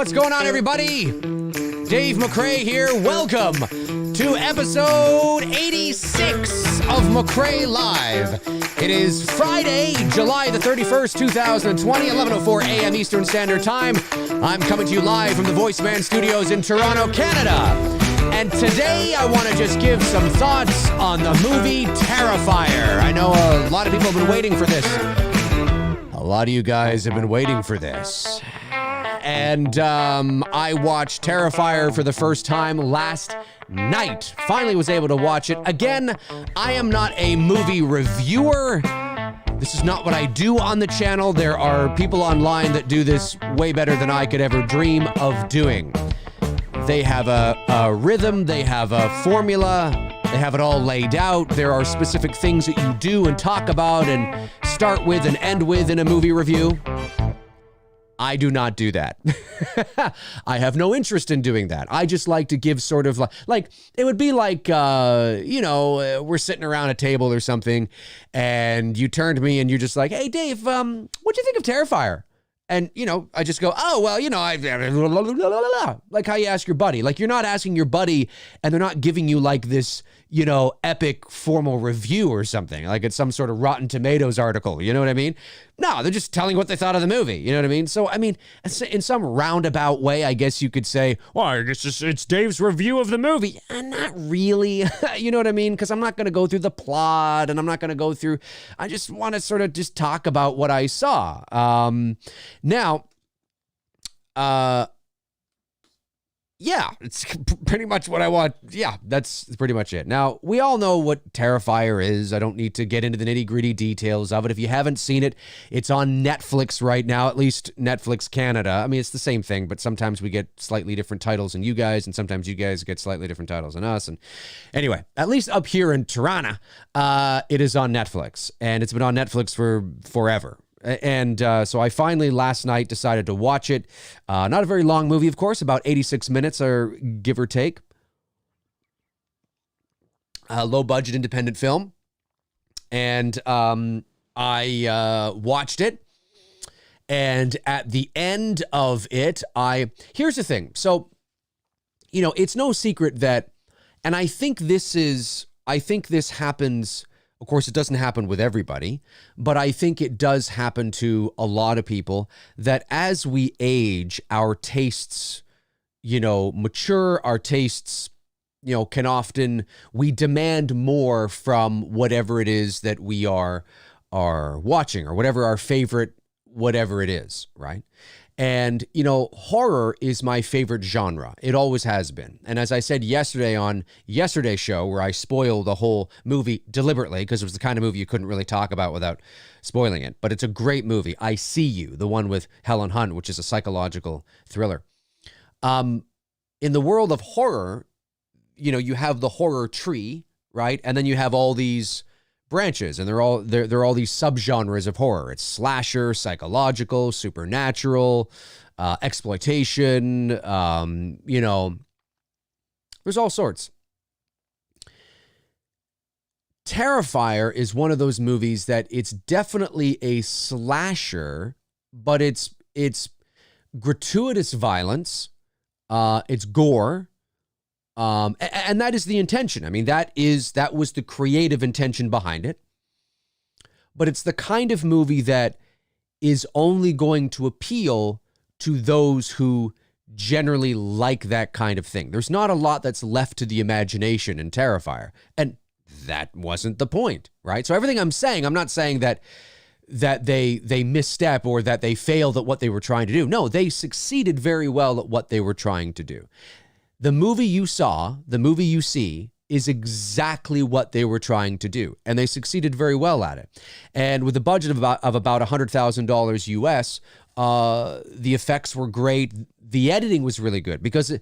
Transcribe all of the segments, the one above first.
What's going on, everybody? Dave McRae here. Welcome to episode 86 of McRae Live. It is Friday, July the 31st, 2020, 11:04 a.m. Eastern Standard Time. I'm coming to you live from the VoiceMann Studios in Toronto, Canada. And today I want to just give some thoughts on the movie Terrifier. I know a lot of people have been waiting for this. A lot of you guys have been waiting for this. And I watched Terrifier for the first time last night. Finally was able to watch it. Again, I am not a movie reviewer. This is not what I do on the channel. There are people online that do this way better than I could ever dream of doing. They have a rhythm, they have a formula, they have it all laid out. There are specific things that you do and talk about and start with and end with in a movie review. I do not do that. I have no interest in doing that. I just like to give sort of like it would be like, we're sitting around a table or something and you turn to me and you're just like, hey, Dave, what'd you think of Terrifier? And, I just go, oh, well, like how you ask your buddy. Like, you're not asking your buddy and they're not giving you like this, epic formal review or something. Like it's some sort of Rotten Tomatoes article. You know what I mean? No, they're just telling what they thought of the movie. You know what I mean? So, I mean, in some roundabout way, I guess you could say, well, it's Dave's review of the movie. Not really. You know what I mean? Because I'm not going to go through the plot and I'm not going to go through, I just want to sort of just talk about what I saw. Now, yeah, it's pretty much what I want. Yeah, that's pretty much it. Now, we all know what Terrifier is. I don't need to get into the nitty-gritty details of it. If you haven't seen it, it's on Netflix right now, at least Netflix Canada. I mean, it's the same thing, but sometimes we get slightly different titles than you guys, and sometimes you guys get slightly different titles than us. And anyway, at least up here in Toronto, it is on Netflix, and it's been on Netflix for forever. And so I finally last night decided to watch it. Not a very long movie, of course, about 86 minutes or give or take. Low budget independent film. And I watched it. And at the end of it, here's the thing. So, it's no secret that, and I think this happens. Of course, it doesn't happen with everybody, but I think it does happen to a lot of people that as we age, our tastes, mature, our tastes, can often, we demand more from whatever it is that we are watching or whatever our favorite, whatever it is, right? And, horror is my favorite genre. It always has been. And as I said yesterday on yesterday's show, where I spoiled the whole movie deliberately, because it was the kind of movie you couldn't really talk about without spoiling it. But it's a great movie. I See You, the one with Helen Hunt, which is a psychological thriller. In the world of horror, you have the horror tree, right? And then you have all these branches, and they're all these subgenres of horror. It's slasher, psychological, supernatural, exploitation, there's all sorts. Terrifier is one of those movies that it's definitely a slasher, but it's gratuitous violence, it's gore. And that is the intention. I mean, that was the creative intention behind it. But it's the kind of movie that is only going to appeal to those who generally like that kind of thing. There's not a lot that's left to the imagination in Terrifier. And that wasn't the point, right? So everything I'm saying, I'm not saying that they misstep or that they failed at what they were trying to do. No, they succeeded very well at what they were trying to do. The movie you saw, the movie you see, is exactly what they were trying to do, and they succeeded very well at it. And with a budget of about $100,000 US, the effects were great. The editing was really good because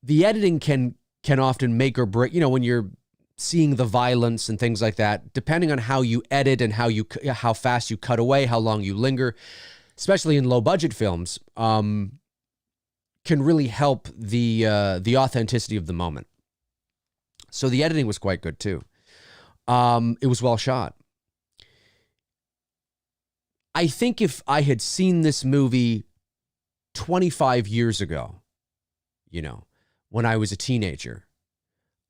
the editing can often make or break. When you're seeing the violence and things like that, depending on how you edit and how fast you cut away, how long you linger, especially in low budget films. Can really help the authenticity of the moment. So the editing was quite good too. It was well shot. I think if I had seen this movie 25 years ago, when I was a teenager,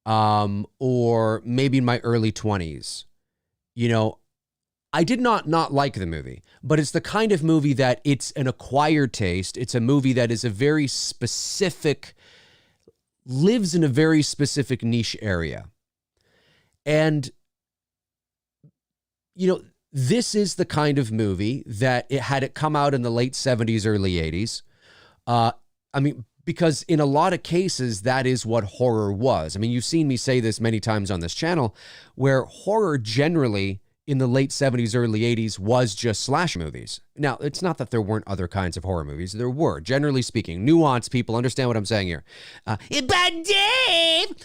or maybe in my early 20s, I did not like the movie, but it's the kind of movie that it's an acquired taste. It's a movie that is lives in a very specific niche area. And, this is the kind of movie that had it come out in the late 70s, early 80s. Because in a lot of cases, that is what horror was. You've seen me say this many times on this channel, where horror generally in the late 70s, early 80s was just slasher movies. Now, it's not that there weren't other kinds of horror movies. There were, generally speaking. Nuanced people understand what I'm saying here. But Dave!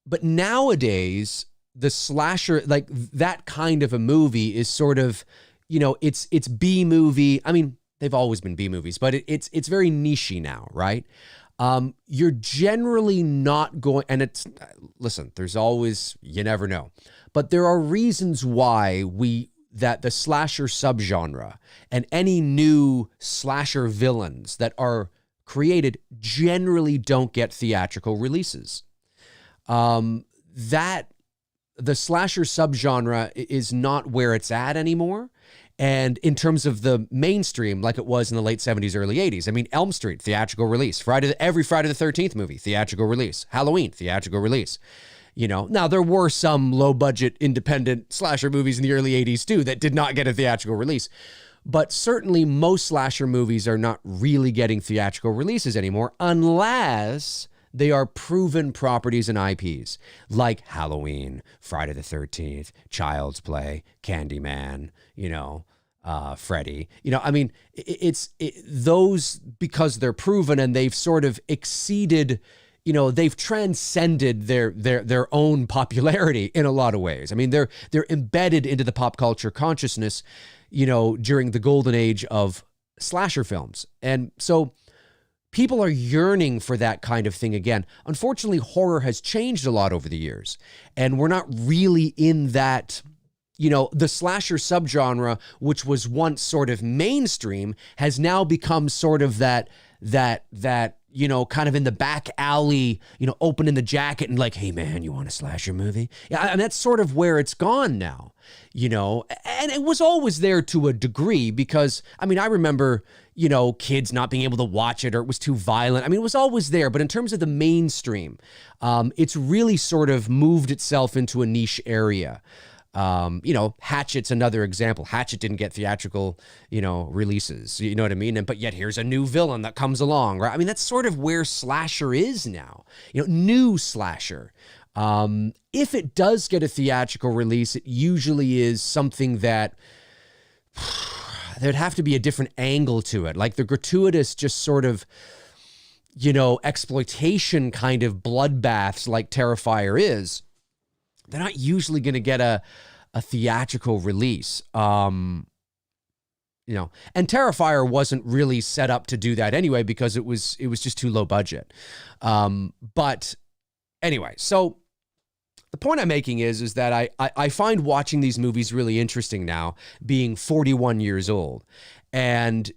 But nowadays, the slasher, like that kind of a movie is sort of, it's B movie. They've always been B movies, but it's very niche-y now, right? You're generally not going, and listen, there's always, you never know, but there are reasons why that the slasher subgenre and any new slasher villains that are created generally don't get theatrical releases. That the slasher subgenre is not where it's at anymore. And in terms of the mainstream, like it was in the late 70s, early 80s, Elm Street, theatrical release. Every Friday the 13th movie, theatrical release. Halloween, theatrical release. Now there were some low-budget independent slasher movies in the early 80s too that did not get a theatrical release. But certainly most slasher movies are not really getting theatrical releases anymore unless they are proven properties and IPs like Halloween, Friday the 13th, Child's Play, Candyman, Freddy. Those, because they're proven and they've sort of exceeded, they've transcended their own popularity in a lot of ways. They're embedded into the pop culture consciousness, during the golden age of slasher films. And so people are yearning for that kind of thing again. Unfortunately, horror has changed a lot over the years, and we're not really in that, the slasher subgenre, which was once sort of mainstream, has now become sort of that kind of in the back alley, opening the jacket and like, hey man, you want a slasher movie? Yeah, and that's sort of where it's gone now, and it was always there to a degree because, I remember, kids not being able to watch it or it was too violent. It was always there, but in terms of the mainstream, it's really sort of moved itself into a niche area. Hatchet's another example. Hatchet didn't get theatrical, releases, you know what I mean? But yet here's a new villain that comes along, right? That's sort of where slasher is now, new slasher. If it does get a theatrical release, it usually is something that there'd have to be a different angle to it. Like the gratuitous, just sort of, exploitation kind of bloodbaths like Terrifier is. They're not usually going to get a theatrical release. And Terrifier wasn't really set up to do that anyway because it was just too low budget. But anyway, so the point I'm making is that I find watching these movies really interesting now, being 41 years old, and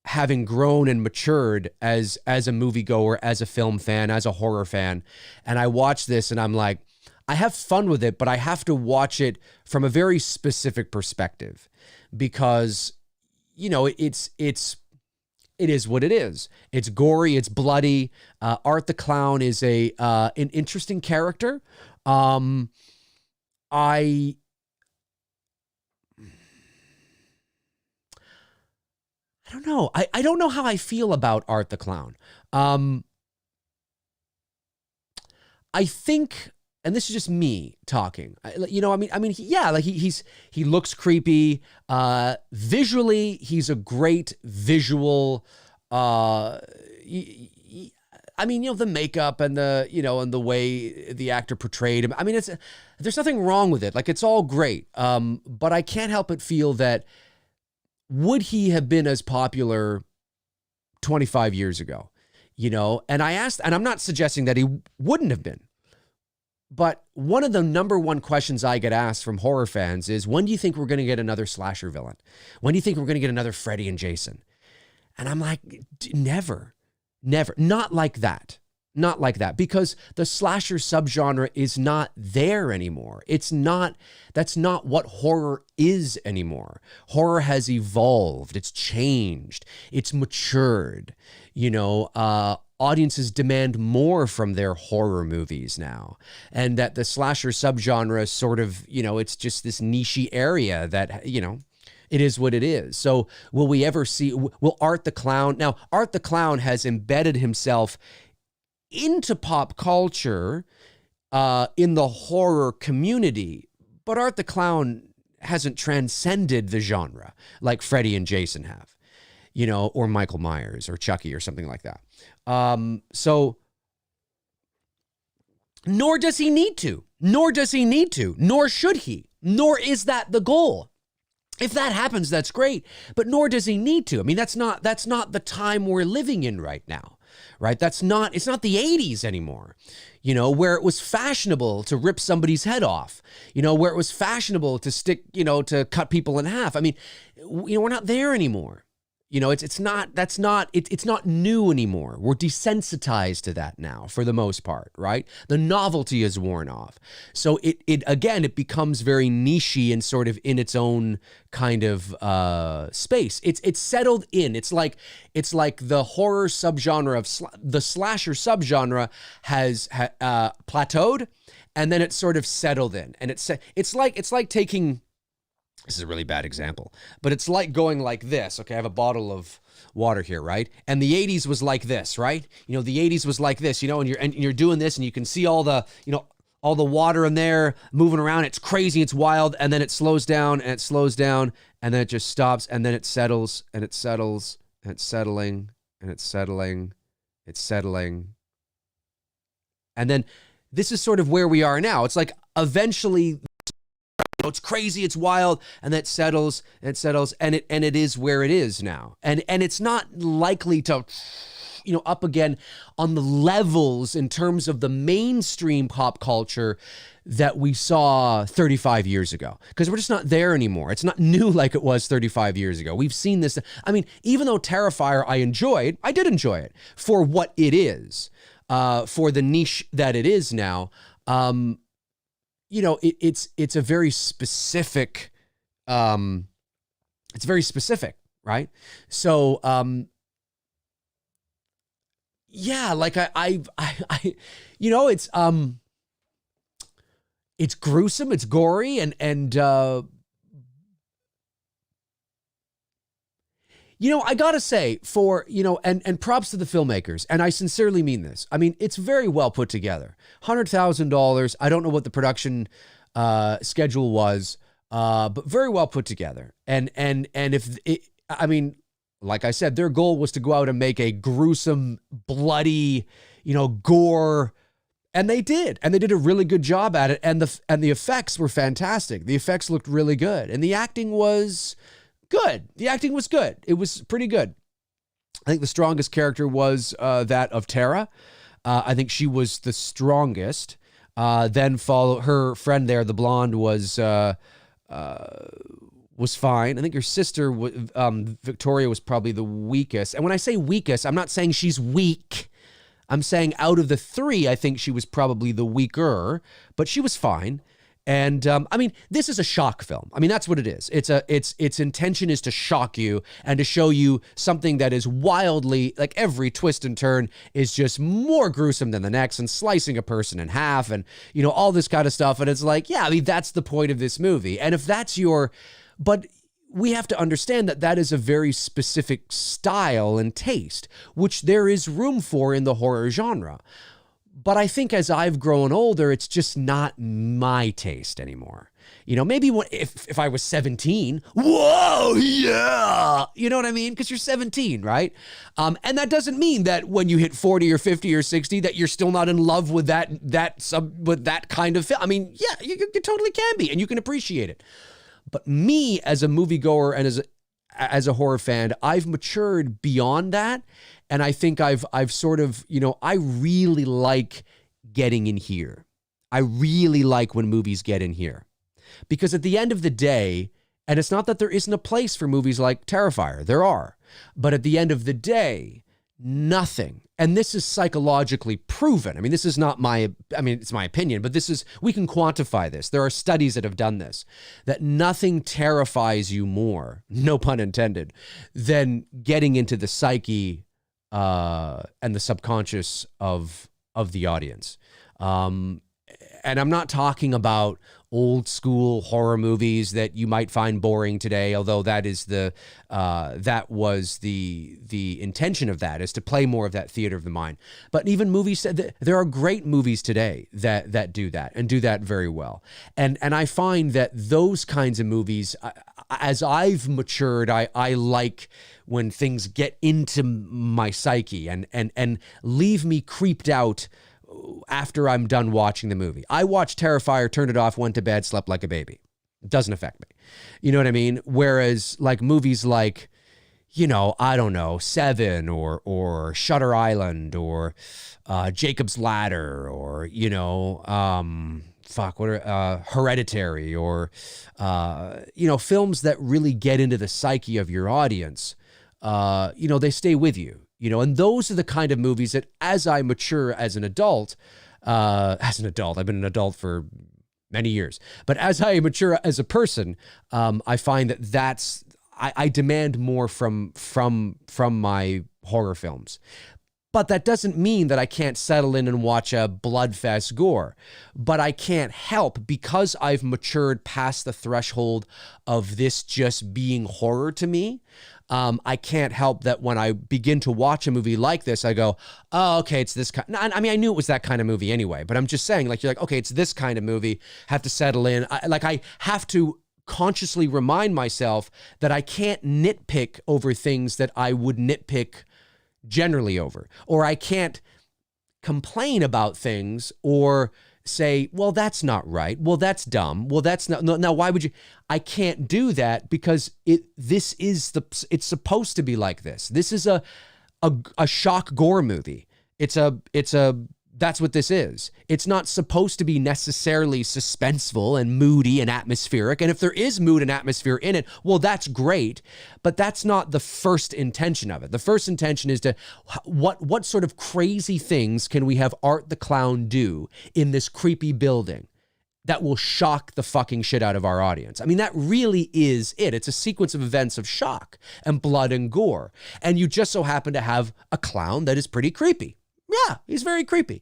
having grown and matured as a moviegoer, as a film fan, as a horror fan, and I watch this and I'm like, I have fun with it, but I have to watch it from a very specific perspective because, it is what it is. It's gory, it's bloody. Art the Clown is an interesting character. I don't know. I don't know how I feel about Art the Clown. I think, and this is just me talking, he looks creepy. Visually, he's a great visual, the makeup and and the way the actor portrayed him. There's nothing wrong with it. Like, it's all great. But I can't help but feel that, would he have been as popular 25 years ago? And I asked, and I'm not suggesting that he wouldn't have been, but one of the number one questions I get asked from horror fans is, when do you think we're going to get another slasher villain? When do you think we're going to get another Freddy and Jason? And I'm like, never, not like that. Not like that, because the slasher subgenre is not there anymore. That's not what horror is anymore. Horror has evolved, it's changed, it's matured. Audiences demand more from their horror movies now. And that the slasher subgenre is sort of, it's just this niche area that, it is what it is. So will we ever see, will Art the Clown, now Art the Clown has embedded himself into pop culture in the horror community, but Art the Clown hasn't transcended the genre like Freddy and Jason have, or Michael Myers or Chucky or something like that. So nor does he need to, nor should he, nor is that the goal. If that happens, that's great, but nor does he need to. I mean, that's not the time we're living in right now. Right? It's not the 80s anymore, where it was fashionable to rip somebody's head off, where it was fashionable to stick, to cut people in half. I mean, we're not there anymore. It's not new anymore. We're desensitized to that now for the most part, right? The novelty is worn off. So it becomes very niche-y and sort of in its own kind of space. It's settled in. It's like the horror subgenre of the slasher subgenre has plateaued, and then it's sort of settled in. And it's like taking, this is a really bad example, but it's like going like this. Okay, I have a bottle of water here, right? And the 80s was like this, right? The 80s was like this, and you're doing this, and you can see all the water in there moving around. It's crazy, it's wild, and then it slows down, and then it just stops, and then it settles, and it settles, and it's settling, and it's settling, it's settling. And then this is sort of where we are now. It's like eventually, it's crazy, it's wild, and that settles, and it is where it is now. And it's not likely to, up again on the levels in terms of the mainstream pop culture that we saw 35 years ago, because we're just not there anymore. It's not new like it was 35 years ago. We've seen this. I mean, even though Terrifier I did enjoy it for what it is, for the niche that it is now. It's a very specific, it's very specific, right? So, yeah, like it's gruesome, it's gory, and I gotta say, and props to the filmmakers, and I sincerely mean this. I mean, it's very well put together. $100,000. I don't know what the production schedule was, but very well put together. And if it, I mean, like I said, their goal was to go out and make a gruesome, bloody, gore. And they did a really good job at it. And the effects were fantastic. The effects looked really good, and the acting was good. It was pretty good. I think the strongest character was that of Tara. I think she was the strongest. Then follow her friend there, the blonde, was fine. I think her sister, Victoria, was probably the weakest. And when I say weakest, I'm not saying she's weak. I'm saying out of the three, I think she was probably the weaker, but she was fine. And I mean, this is a shock film. I mean, that's what it is. Its intention is to shock you and to show you something that is wildly, like every twist and turn is just more gruesome than the next, and slicing a person in half, and all this kind of stuff. And it's like, yeah, I mean, that's the point of this movie. And if that's but we have to understand that is a very specific style and taste, which there is room for in the horror genre. But I think as I've grown older, it's just not my taste anymore. Maybe if I was 17, whoa, yeah, you know what I mean? Because you're 17, right? And that doesn't mean that when you hit 40 or 50 or 60 that you're still not in love with that kind of film. I mean, yeah, you totally can be, and you can appreciate it. But me as a moviegoer and as a horror fan, I've matured beyond that. And I think I've sort of, I really like getting in here. I really like when movies get in here. Because at the end of the day, And it's not that there isn't a place for movies like Terrifier. There are. But at the end of the day, nothing, and this is psychologically proven. I mean, this is not it's my opinion, but we can quantify this. There are studies that have done this, that nothing terrifies you more, no pun intended, than getting into the psyche and the subconscious of the audience. And I'm not talking about old school horror movies that you might find boring today, although that was the intention of that, is to play more of that theater of the mind. But even movies, there are great movies today that do that and do that very well. And I find that those kinds of movies, as I've matured, I like when things get into my psyche and leave me creeped out after I'm done watching the movie. I watched Terrifier, turned it off, went to bed, slept like a baby. It doesn't affect me. You know what I mean? Whereas like movies like, I don't know, Seven or Shutter Island or Jacob's Ladder or, Hereditary or, films that really get into the psyche of your audience, they stay with you. And those are the kind of movies that as I mature as an adult, I've been an adult for many years, but as I mature as a person, I find that I demand more from my horror films. But that doesn't mean that I can't settle in and watch a bloodfest gore. But I can't help, because I've matured past the threshold of this just being horror to me. I can't help that when I begin to watch a movie like this, I go, oh, okay, it's this kind. I mean, I knew it was that kind of movie anyway, but I'm just saying, like, you're like, okay, it's this kind of movie. Have to settle in. I have to consciously remind myself that I can't nitpick over things that I would nitpick generally over, or I can't complain about things or say, well, that's not right. Well, that's dumb. Well, that's not. No, why would you? I can't do that because it's supposed to be like this. This is a shock gore movie. That's what this is. It's not supposed to be necessarily suspenseful and moody and atmospheric. And if there is mood and atmosphere in it, well, that's great. But that's not the first intention of it. The first intention is to, what sort of crazy things can we have Art the Clown do in this creepy building that will shock the fucking shit out of our audience? I mean, that really is it. It's a sequence of events of shock and blood and gore. And you just so happen to have a clown that is pretty creepy. Yeah, he's very creepy,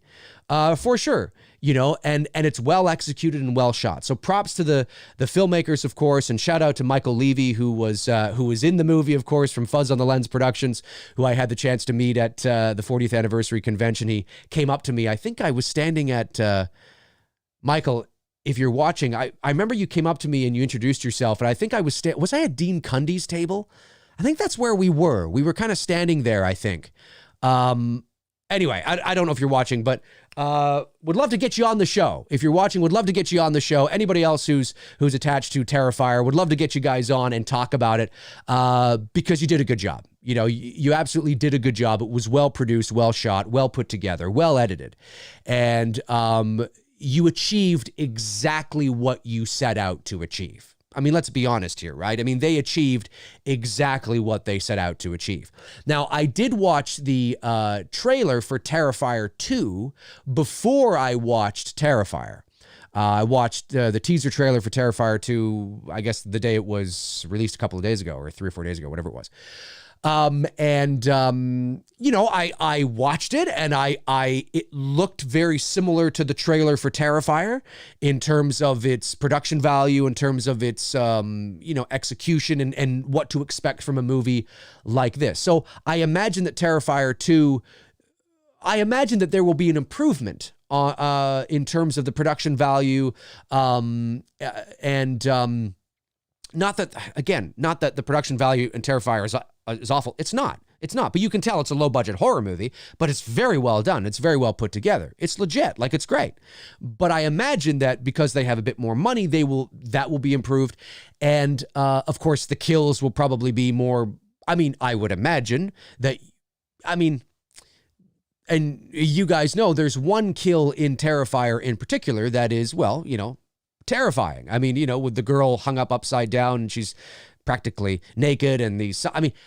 for sure, and it's well executed and well shot. So props to the filmmakers, of course, and shout out to Michael Levy, who was in the movie, of course, from Fuzz on the Lens Productions, who I had the chance to meet at the 40th anniversary convention. He came up to me. I think I was standing at, Michael, if you're watching, I remember you came up to me and you introduced yourself, and I think I was I at Dean Cundy's table? I think that's where we were. We were kind of standing there, I think. Anyway, I don't know if you're watching, but would love to get you on the show. If you're watching, would love to get you on the show. Anybody else who's attached to Terrifier, would love to get you guys on and talk about it because you did a good job. You absolutely did a good job. It was well produced, well shot, well put together, well edited. And you achieved exactly what you set out to achieve. I mean, let's be honest here, right? I mean, they achieved exactly what they set out to achieve. Now, I did watch the trailer for Terrifier 2 before I watched Terrifier. I watched the teaser trailer for Terrifier 2, I guess the day it was released a couple of days ago, or 3 or 4 days ago, whatever it was. I watched it, and it looked very similar to the trailer for Terrifier in terms of its production value, in terms of its, execution and what to expect from a movie like this. So I imagine that Terrifier 2, that there will be an improvement in terms of the production value, not that the production value in Terrifier is awful. It's not. But you can tell it's a low budget horror movie, but it's very well done. It's very well put together. It's legit. Like, it's great. But I imagine that because they have a bit more money, that will be improved. And of course the kills will probably be more, I would imagine that, and you guys know there's one kill in Terrifier in particular that is, terrifying. I mean, with the girl hung up upside down and she's practically naked and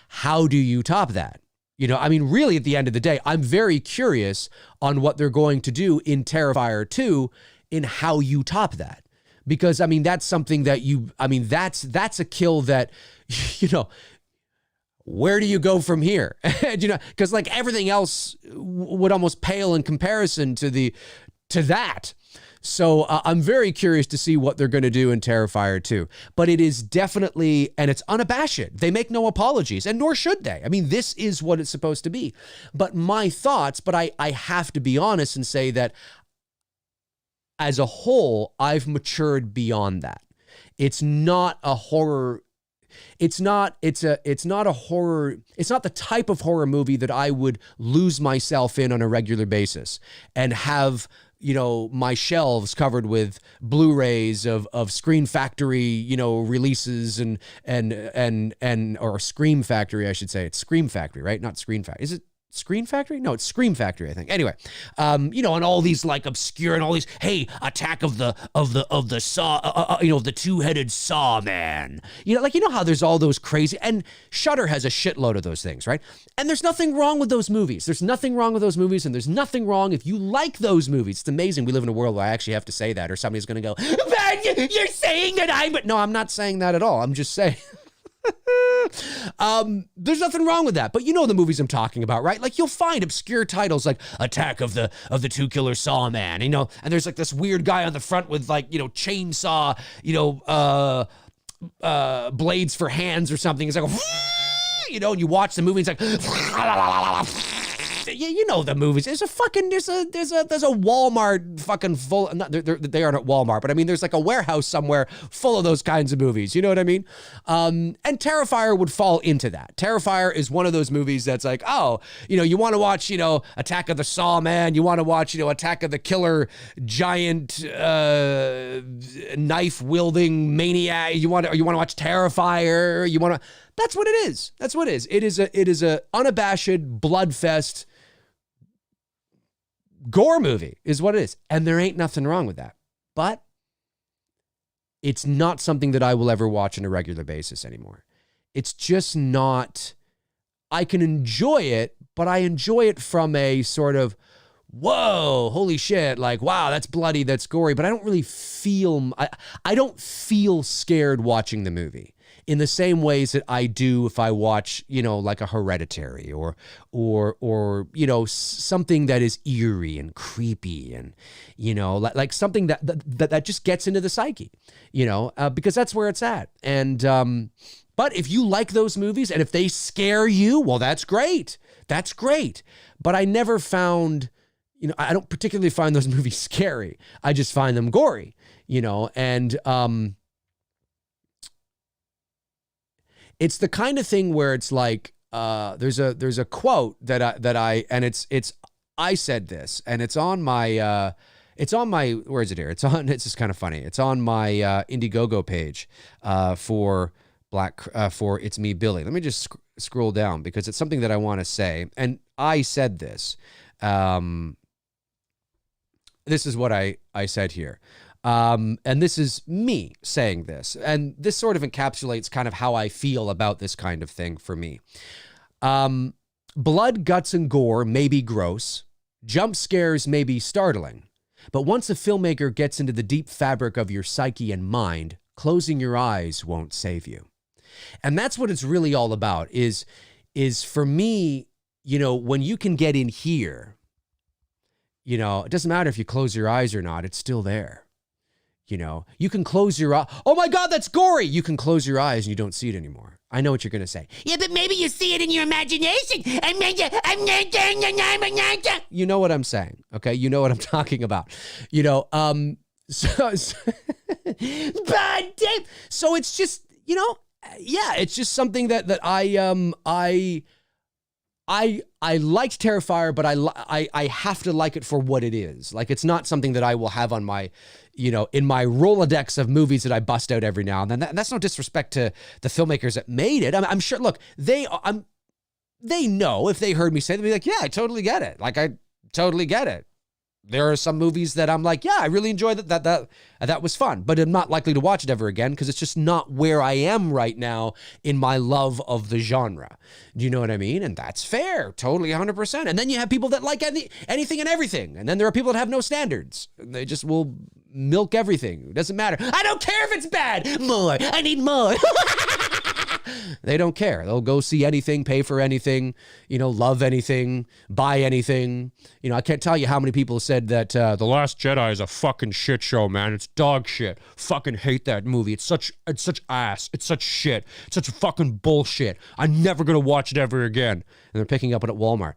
how do you top that? Really at the end of the day, I'm very curious on what they're going to do in Terrifier 2 in how you top that. Because, that's something that that's a kill that, where do you go from here? Because like everything else would almost pale in comparison to that. So I'm very curious to see what they're going to do in Terrifier 2. But it is definitely, and it's unabashed. They make no apologies, and nor should they. This is what it's supposed to be. But my thoughts, I have to be honest and say that as a whole, I've matured beyond that. It's not a horror. It's not a horror. It's not the type of horror movie that I would lose myself in on a regular basis and have, my shelves covered with Blu-rays of Screen Factory, releases or Scream Factory, I should say. It's Scream Factory, right? Not Screen Factory. Is it Screen Factory? No, it's Scream Factory, I think. Anyway, and all these like obscure and all these, hey, Attack of the Saw, the two-headed Saw Man. How there's all those crazy, and Shudder has a shitload of those things, right? And there's nothing wrong with those movies. There's nothing wrong with those movies, and there's nothing wrong if you like those movies. It's amazing we live in a world where I actually have to say that, or somebody's going to go, you're saying that no, I'm not saying that at all. I'm just saying... There's nothing wrong with that, but the movies I'm talking about, right? Like you'll find obscure titles like Attack of the Two Killer Saw Man, and there's like this weird guy on the front with like, chainsaw, blades for hands or something. It's like, and you watch the movie, it's like, the movies. There's a Walmart fucking full. They aren't at Walmart, but there's like a warehouse somewhere full of those kinds of movies. You know what I mean? And Terrifier would fall into that. Terrifier is one of those movies that's like, you want to watch, Attack of the Saw Man. You want to watch, Attack of the Killer Giant knife wielding maniac. You want to watch Terrifier. That's what it is. That's what it is. It is a unabashed bloodfest gore movie is what it is. And there ain't nothing wrong with that. But it's not something that I will ever watch on a regular basis anymore. It's just not, I can enjoy it, but I enjoy it from a sort of, whoa, holy shit, like, wow, that's bloody, that's gory, but I don't really feel, I don't feel scared watching the movie in the same ways that I do if I watch, like a Hereditary or something that is eerie and creepy and, like something that just gets into the psyche, because that's where it's at. And, but if you like those movies and if they scare you, well, that's great. That's great. But I never found, I don't particularly find those movies scary. I just find them gory, and, it's the kind of thing where it's like, there's a quote that I said this, and it's on my, where is it here? It's just kind of funny. It's on my Indiegogo page for It's Me, Billy. Let me just scroll down because it's something that I want to say. And I said this. This is what I said here. And this is me saying this. And this sort of encapsulates kind of how I feel about this kind of thing for me. Blood, guts, and gore may be gross. Jump scares may be startling. But once a filmmaker gets into the deep fabric of your psyche and mind, closing your eyes won't save you. And that's what it's really all about, is for me, when you can get in here, it doesn't matter if you close your eyes or not, it's still there. You can close your eyes. Oh my God, that's gory. You can close your eyes and you don't see it anymore. I know what you're going to say. Yeah, but maybe you see it in your imagination. You know what I'm saying, okay? You know what I'm talking about. So it's just, it's just something that I liked Terrifier, but I have to like it for what it is. Like, it's not something that I will have on my, in my Rolodex of movies that I bust out every now and then. That's no disrespect to the filmmakers that made it. I'm sure, look, they know if they heard me say, they'd be like, yeah, I totally get it. Like, I totally get it. there are some movies that I'm like, yeah, I really enjoyed that was fun, but I'm not likely to watch it ever again because it's just not where I am right now in my love of the genre. Do you know what I mean? And that's fair, totally 100%. And then you have people that like anything and everything. And then there are people that have no standards. They just will milk everything. It doesn't matter. I don't care if it's bad. More. I need more. They don't care. They'll go see anything, pay for anything, love anything, buy anything. I can't tell you how many people said that The Last Jedi is a fucking shit show, man. It's dog shit. Fucking hate that movie. It's such ass. It's such shit. It's such fucking bullshit. I'm never going to watch it ever again. And they're picking up it at Walmart.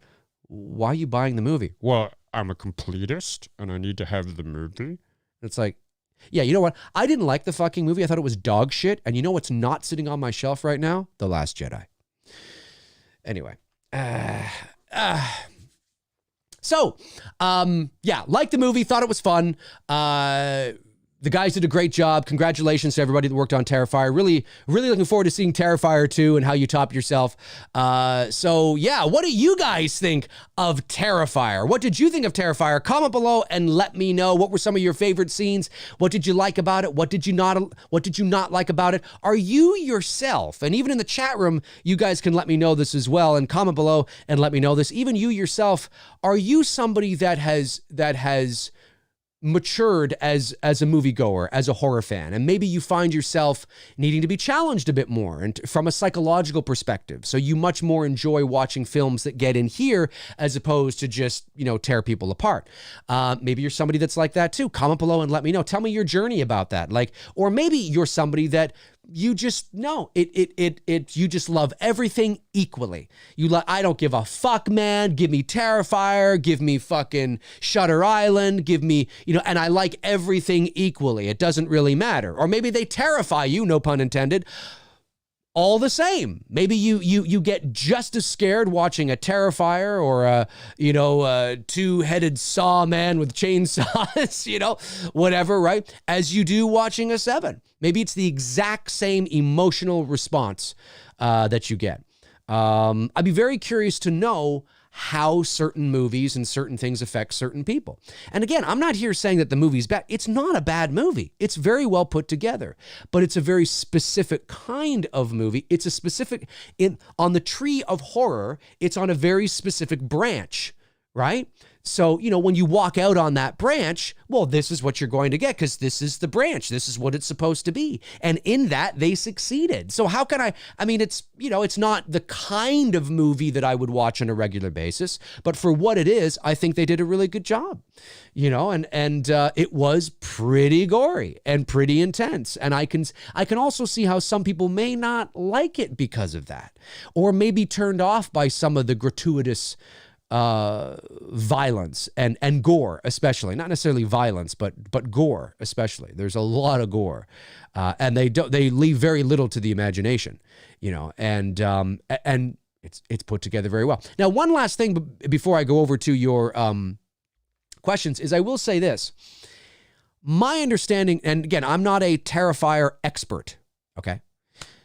Why are you buying the movie? Well, I'm a completist and I need to have the movie. It's like, yeah, you know what? I didn't like the fucking movie. I thought it was dog shit. And you know what's not sitting on my shelf right now? The Last Jedi. Anyway. So, liked the movie. Thought it was fun. The guys did a great job. Congratulations to everybody that worked on Terrifier. Really, really looking forward to seeing Terrifier 2 and how you top yourself. What do you guys think of Terrifier? What did you think of Terrifier? Comment below and let me know. What were some of your favorite scenes? What did you like about it? What did you not like about it? Are you yourself? And even in the chat room, you guys can let me know this as well. And comment below and let me know this. Even you yourself, are you somebody that has matured as a moviegoer, as a horror fan, and maybe you find yourself needing to be challenged a bit more and from a psychological perspective, so you much more enjoy watching films that get in here as opposed to just tear people apart? Maybe you're somebody that's like that too. Comment below and let me know. Tell me your journey about that. Or maybe you're somebody that you just know you just love everything equally. I don't give a fuck, man. Give me Terrifier, give me fucking Shutter Island, give me, and I like everything equally. It doesn't really matter. Or maybe they terrify you, no pun intended, all the same. Maybe you get just as scared watching a Terrifier or a two-headed saw man with chainsaws, whatever, right, as you do watching a Seven. Maybe it's the exact same emotional response that you get. I'd be very curious to know how certain movies and certain things affect certain people. And again, I'm not here saying that the movie's bad. It's not a bad movie. It's very well put together, but it's a very specific kind of movie. It's a specific, on the tree of horror, it's on a very specific branch, right? So, when you walk out on that branch, well, this is what you're going to get because this is the branch. This is what it's supposed to be. And in that, they succeeded. So how can it's not the kind of movie that I would watch on a regular basis, but for what it is, I think they did a really good job, and it was pretty gory and pretty intense. And I can also see how some people may not like it because of that, or maybe turned off by some of the gratuitous violence and gore, especially. Not necessarily violence, but gore, especially. There's a lot of gore, and they leave very little to the imagination, and it's put together very well. Now, one last thing before I go over to your questions is I will say this. My understanding, and again, I'm not a Terrifier expert, okay?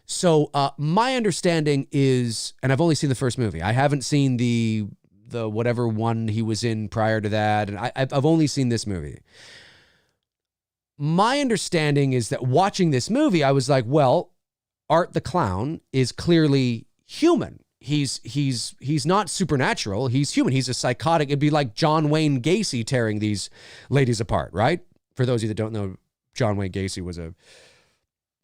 So my understanding is, and I've only seen the first movie. I haven't seen the whatever one he was in prior to that. And I've only seen this movie. My understanding is that watching this movie, I was like, well, Art the Clown is clearly human. He's not supernatural. He's human. He's a psychotic. It'd be like John Wayne Gacy tearing these ladies apart, right? For those of you that don't know, John Wayne Gacy was a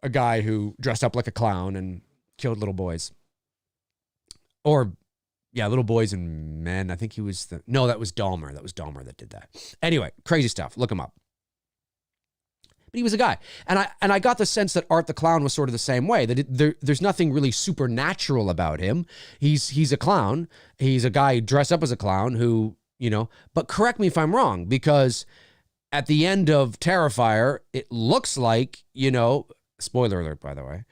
guy who dressed up like a clown and killed little boys. Little boys and men. I think he was that was Dahmer. That was Dahmer that did that. Anyway, crazy stuff. Look him up. But he was a guy. And I got the sense that Art the Clown was sort of the same way, that there's nothing really supernatural about him. He's a clown. He's a guy dressed up as a clown who, but correct me if I'm wrong, because at the end of Terrifier, it looks like, spoiler alert, by the way,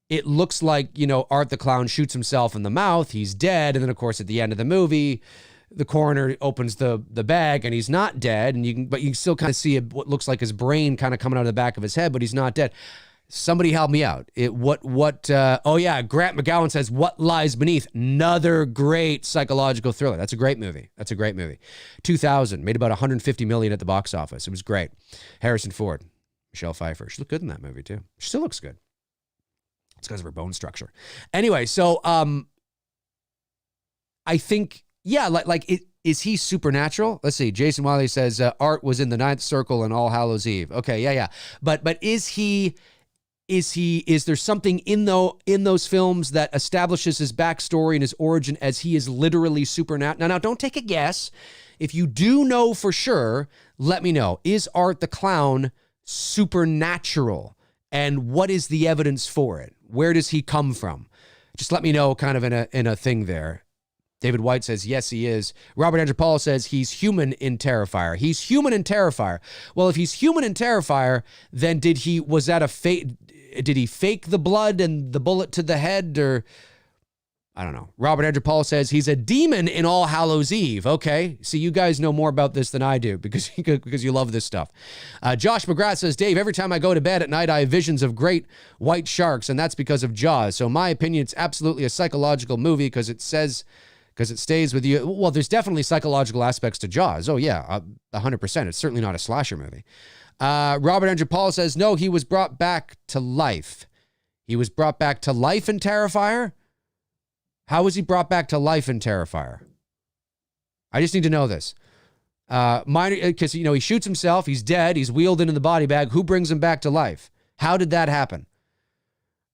it looks like, Art the Clown shoots himself in the mouth. He's dead. And then, of course, at the end of the movie, the coroner opens the bag and he's not dead. But you can still kind of see what looks like his brain kind of coming out of the back of his head, but he's not dead. Somebody help me out. Grant McGowan says, What Lies Beneath? Another great psychological thriller. That's a great movie. 2000, made about $150 million at the box office. It was great. Harrison Ford, Michelle Pfeiffer. She looked good in that movie too. She still looks good. It's because of her bone structure. Anyway, so I think, is he supernatural? Let's see. Jason Wiley says, Art was in the Ninth Circle and All Hallows Eve. Okay, yeah. But is there something in those films that establishes his backstory and his origin as he is literally supernatural? Now, don't take a guess. If you do know for sure, let me know. Is Art the Clown supernatural? And what is the evidence for it? Where does he come from? Just let me know kind of in a thing there. David White says, yes, he is. Robert Andrew Paul says he's human in Terrifier. He's human in Terrifier. Well, if he's human in Terrifier, then did he fake the blood and the bullet to the head, or I don't know. Robert Andrew Paul says he's a demon in All Hallows Eve. Okay. See, you guys know more about this than I do because you love this stuff. Josh McGrath says, Dave, every time I go to bed at night, I have visions of great white sharks, and that's because of Jaws. So in my opinion, it's absolutely a psychological movie because it stays with you. Well, there's definitely psychological aspects to Jaws. Oh yeah, 100%. It's certainly not a slasher movie. Robert Andrew Paul says, no, he was brought back to life. He was brought back to life in Terrifier? How was he brought back to life in Terrifier? I just need to know this. Because, he shoots himself. He's dead. He's wheeled into the body bag. Who brings him back to life? How did that happen?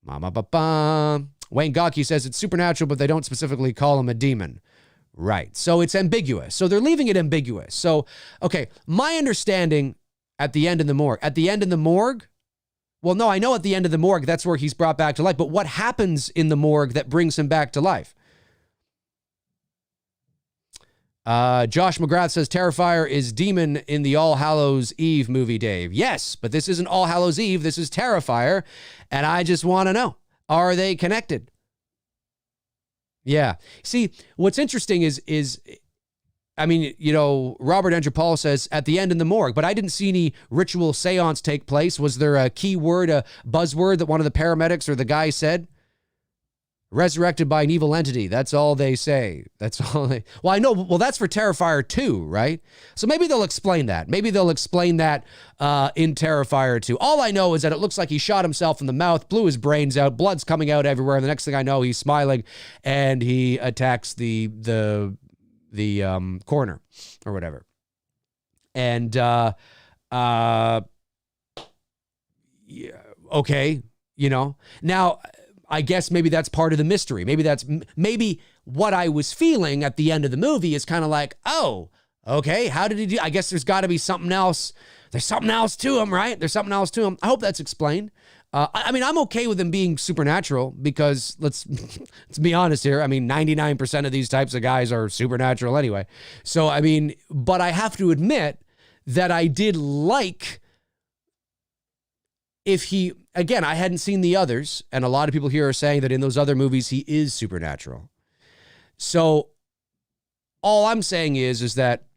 Wayne Gawkey says it's supernatural, but they don't specifically call him a demon. Right. So it's ambiguous. So they're leaving it ambiguous. So, okay, my understanding at the end in the morgue, well, no, I know at the end of the morgue, that's where he's brought back to life. But what happens in the morgue that brings him back to life? Josh McGrath says Terrifier is demon in the All Hallows Eve movie, Dave. Yes, but this isn't All Hallows Eve. This is Terrifier. And I just want to know, are they connected? Yeah. See, what's interesting is Robert Andrew Paul says at the end in the morgue, but I didn't see any ritual seance take place. Was there a key word, a buzzword that one of the paramedics or the guy said? Resurrected by an evil entity. That's all they say. Well, I know. Well, that's for Terrifier 2, right? So maybe they'll explain that. Maybe they'll explain that in Terrifier 2. All I know is that it looks like he shot himself in the mouth, blew his brains out, blood's coming out everywhere. And the next thing I know, he's smiling and he attacks the coroner or whatever. And, okay, now I guess maybe that's part of the mystery. Maybe what I was feeling at the end of the movie is kind of like, oh, okay, how did he do? I guess there's got to be something else. There's something else to him, right? There's something else to him. I hope that's explained. I'm okay with him being supernatural because let's be honest here. 99% of these types of guys are supernatural anyway. So, but I have to admit that I did like again, I hadn't seen the others, and a lot of people here are saying that in those other movies, he is supernatural. So all I'm saying is that,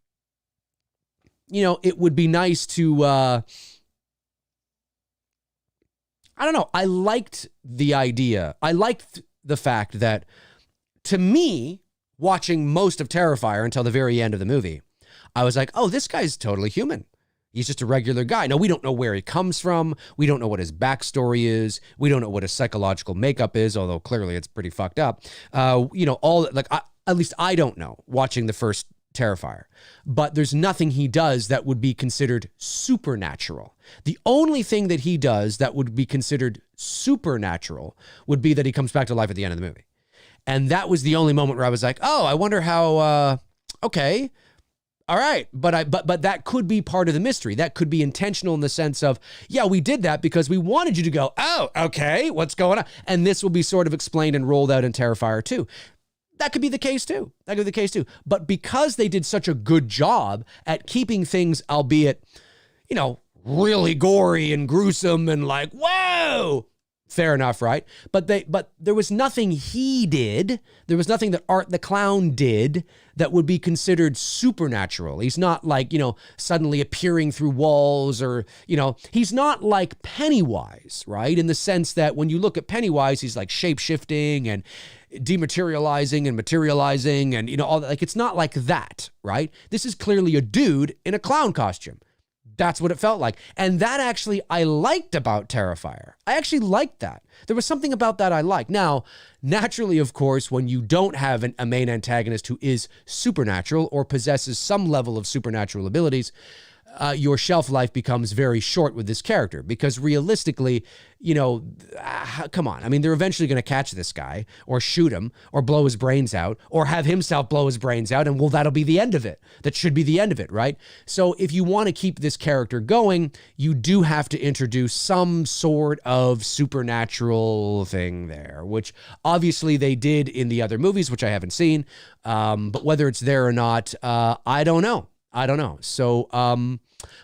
it would be nice to, I don't know. I liked the idea. I liked the fact that, to me, watching most of Terrifier until the very end of the movie, I was like, oh, this guy's totally human. He's just a regular guy. Now, we don't know where he comes from. We don't know what his backstory is. We don't know what his psychological makeup is, although clearly it's pretty fucked up. At least I don't know watching the first Terrifier. But there's nothing he does that would be considered supernatural. The only thing that he does that would be considered supernatural would be that he comes back to life at the end of the movie. And that was the only moment where I was like, oh, I wonder how, okay. All right, but that could be part of the mystery. That could be intentional in the sense of, yeah, we did that because we wanted you to go, oh, okay, what's going on? And this will be sort of explained and rolled out in Terrifier 2. That could be the case too. But because they did such a good job at keeping things, albeit, really gory and gruesome and like, whoa, Fair enough, right? But there was nothing he did. There was nothing that Art the Clown did that would be considered supernatural. He's not like, suddenly appearing through walls or, he's not like Pennywise, right? In the sense that when you look at Pennywise, he's like shape-shifting and dematerializing and materializing and, all that. Like, it's not like that, right? This is clearly a dude in a clown costume. That's what it felt like. And that actually I liked about Terrifier. I actually liked that. There was something about that I liked. Now, naturally, of course, when you don't have a main antagonist who is supernatural or possesses some level of supernatural abilities, your shelf life becomes very short with this character because realistically, come on. I mean, they're eventually going to catch this guy or shoot him or blow his brains out or have himself blow his brains out. And that'll be the end of it. That should be the end of it, right? So if you want to keep this character going, you do have to introduce some sort of supernatural thing there, which obviously they did in the other movies, which I haven't seen. But whether it's there or not, I don't know. So,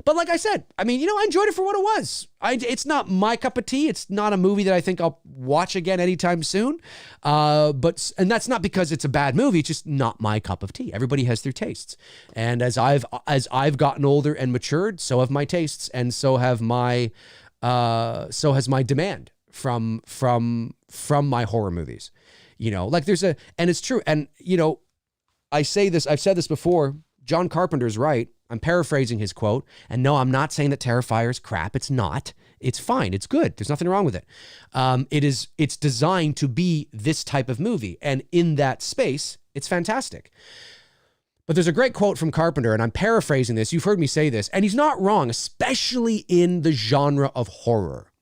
but like I said, I mean, I enjoyed it for what it was. It's not my cup of tea. It's not a movie that I think I'll watch again anytime soon. And that's not because it's a bad movie. It's just not my cup of tea. Everybody has their tastes. And as I've gotten older and matured, so have my tastes. And so has my demand from my horror movies, like and it's true. And, I've said this before, John Carpenter's right. I'm paraphrasing his quote. And no, I'm not saying that Terrifier is crap. It's not. It's fine. It's good. There's nothing wrong with it. It's designed to be this type of movie. And in that space, it's fantastic. But there's a great quote from Carpenter, and I'm paraphrasing this. You've heard me say this, and he's not wrong, especially in the genre of horror,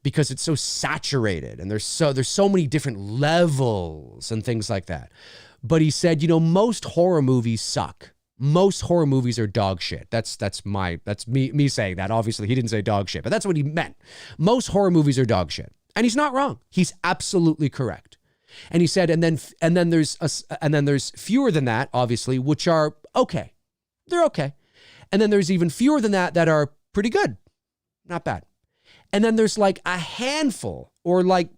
because it's so saturated and there's so many different levels and things like that. But he said, most horror movies suck. Most horror movies are dog shit. That's me saying that. Obviously, he didn't say dog shit, but that's what he meant. Most horror movies are dog shit. And he's not wrong. He's absolutely correct. And he said, and then there's fewer than that, obviously, which are okay. They're okay. And then there's even fewer than that are pretty good. Not bad. And then there's like a handful or like,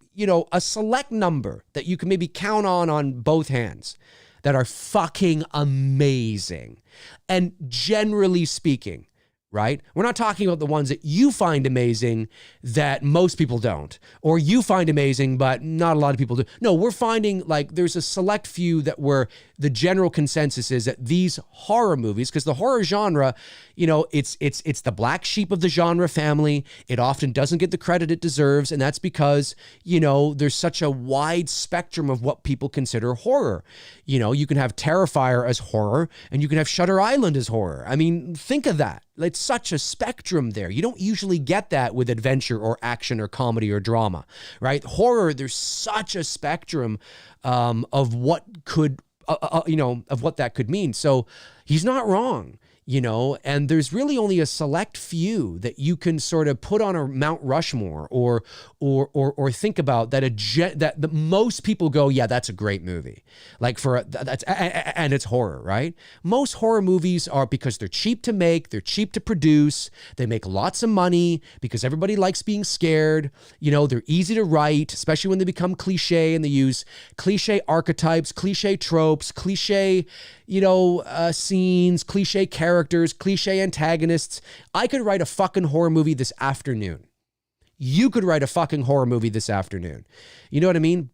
a select number that you can maybe count on both hands that are fucking amazing. And generally speaking, right? We're not talking about the ones that you find amazing that most people don't, or you find amazing, but not a lot of people do. No, we're finding like there's a select few that where the general consensus is that these horror movies, because the horror genre, it's the black sheep of the genre family. It often doesn't get the credit it deserves. And that's because, there's such a wide spectrum of what people consider horror. You can have Terrifier as horror and you can have Shutter Island as horror. I mean, think of that. It's such a spectrum there. You don't usually get that with adventure or action or comedy or drama, right? Horror, there's such a spectrum of what could, of what that could mean. So he's not wrong. And there's really only a select few that you can sort of put on a Mount Rushmore or think about that most people go, yeah, that's a great movie. Like and it's horror, right? Most horror movies are because they're cheap to make, they're cheap to produce, they make lots of money because everybody likes being scared. They're easy to write, especially when they become cliche and they use cliche archetypes, cliche tropes, cliche, scenes, cliche characters, cliche antagonists. I could write a fucking horror movie this afternoon. You could write a fucking horror movie this afternoon. You know what I mean?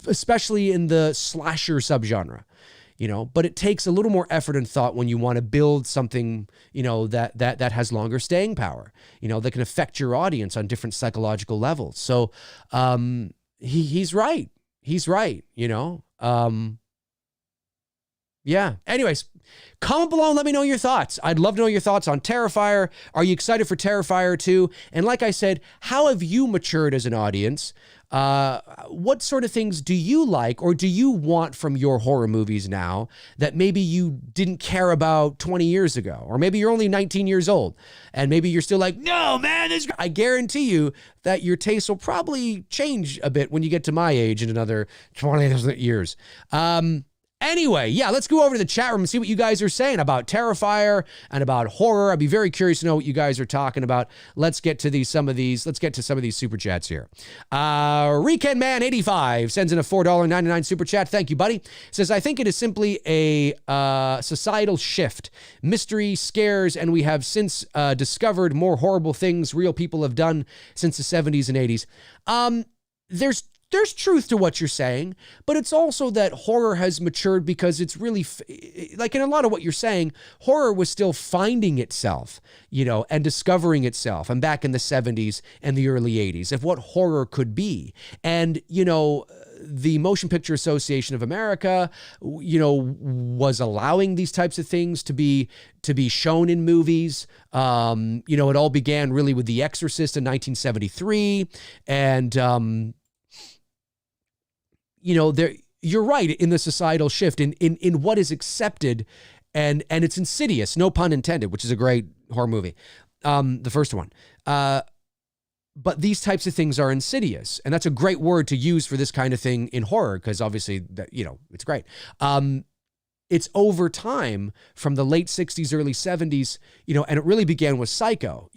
Especially in the slasher subgenre, but it takes a little more effort and thought when you want to build something, that has longer staying power, that can affect your audience on different psychological levels. So, he's right. He's right. Yeah. Anyways, comment below and let me know your thoughts. I'd love to know your thoughts on Terrifier. Are you excited for Terrifier 2? And like I said, how have you matured as an audience? What sort of things do you like or do you want from your horror movies now that maybe you didn't care about 20 years ago? Or maybe you're only 19 years old and maybe you're still like, no, man, I guarantee you that your taste will probably change a bit when you get to my age in another 20 years. Anyway, yeah, let's go over to the chat room and see what you guys are saying about Terrifier and about horror. I'd be very curious to know what you guys are talking about. Let's get to some of these super chats here. Weekend Man 85 sends in a $4.99 super chat. Thank you, buddy. Says, I think it is simply a societal shift. Mystery, scares, and we have since discovered more horrible things real people have done since the 70s and 80s. There's truth to what you're saying, but it's also that horror has matured because it's really, like in a lot of what you're saying, horror was still finding itself, and discovering itself. And back in the 70s and the early 80s of what horror could be. And, the Motion Picture Association of America, was allowing these types of things to be shown in movies. It all began really with The Exorcist in 1973. And, you're right in the societal shift in what is accepted, and it's Insidious, no pun intended, which is a great horror movie, the first one. But these types of things are insidious, and that's a great word to use for this kind of thing in horror because obviously it's great. It's over time from the late 60s, early 70s, and it really began with Psycho.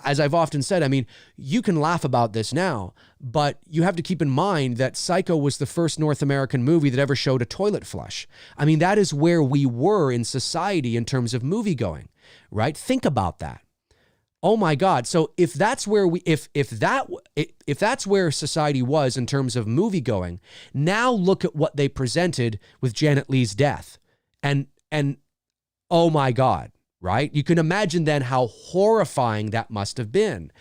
As I've often said, I mean, you can laugh about this now, but you have to keep in mind that Psycho was the first North American movie that ever showed a toilet flush. I mean, that is where we were in society in terms of movie going, right? Think about that. Oh my God. So if that's where if that's where society was in terms of movie going, now look at what they presented with Janet Leigh's death. And oh my God, right? You can imagine then how horrifying that must have been.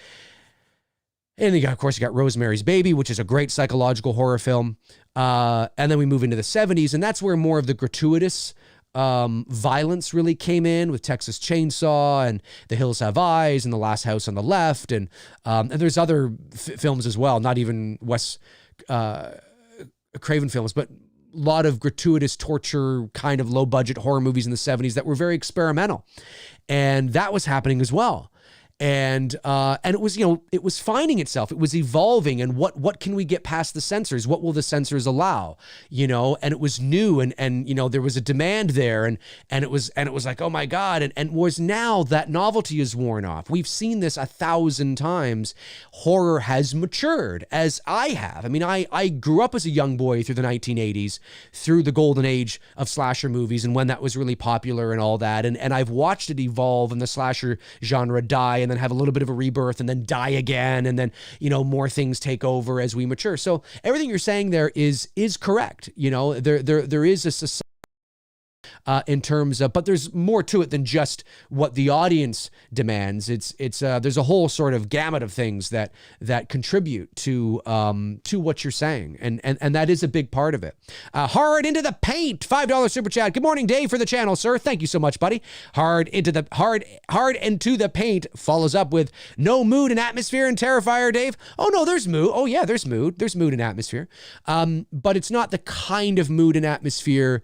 And of course, you got Rosemary's Baby, which is a great psychological horror film. And then we move into the 70s, and that's where more of the gratuitous violence really came in with Texas Chainsaw and The Hills Have Eyes and The Last House on the Left. And there's other films as well, not even Wes Craven films, but lot of gratuitous torture kind of low budget horror movies in the 70s that were very experimental. And that was happening as well. And it was, it was finding itself. It was evolving. And what can we get past the censors? What will the censors allow? And it was new, and there was a demand there, and it was like, oh my God. And was now that novelty is worn off. We've seen this 1,000 times. Horror has matured, as I have. I mean, I grew up as a young boy through the 1980s, through the golden age of slasher movies and when that was really popular and all that. And I've watched it evolve and the slasher genre die, and then have a little bit of a rebirth and then die again. And then, more things take over as we mature. So everything you're saying there is correct. There is a society in terms of, but there's more to it than just what the audience demands. There's a whole sort of gamut of things that contribute to what you're saying. And that is a big part of it. Hard into the paint, $5 super chat. Good morning, Dave, for the channel, sir. Thank you so much, buddy. Hard into the paint follows up with no mood and atmosphere in Terrifier, Dave. Oh no, there's mood. Oh yeah, there's mood. There's mood and atmosphere. But it's not the kind of mood and atmosphere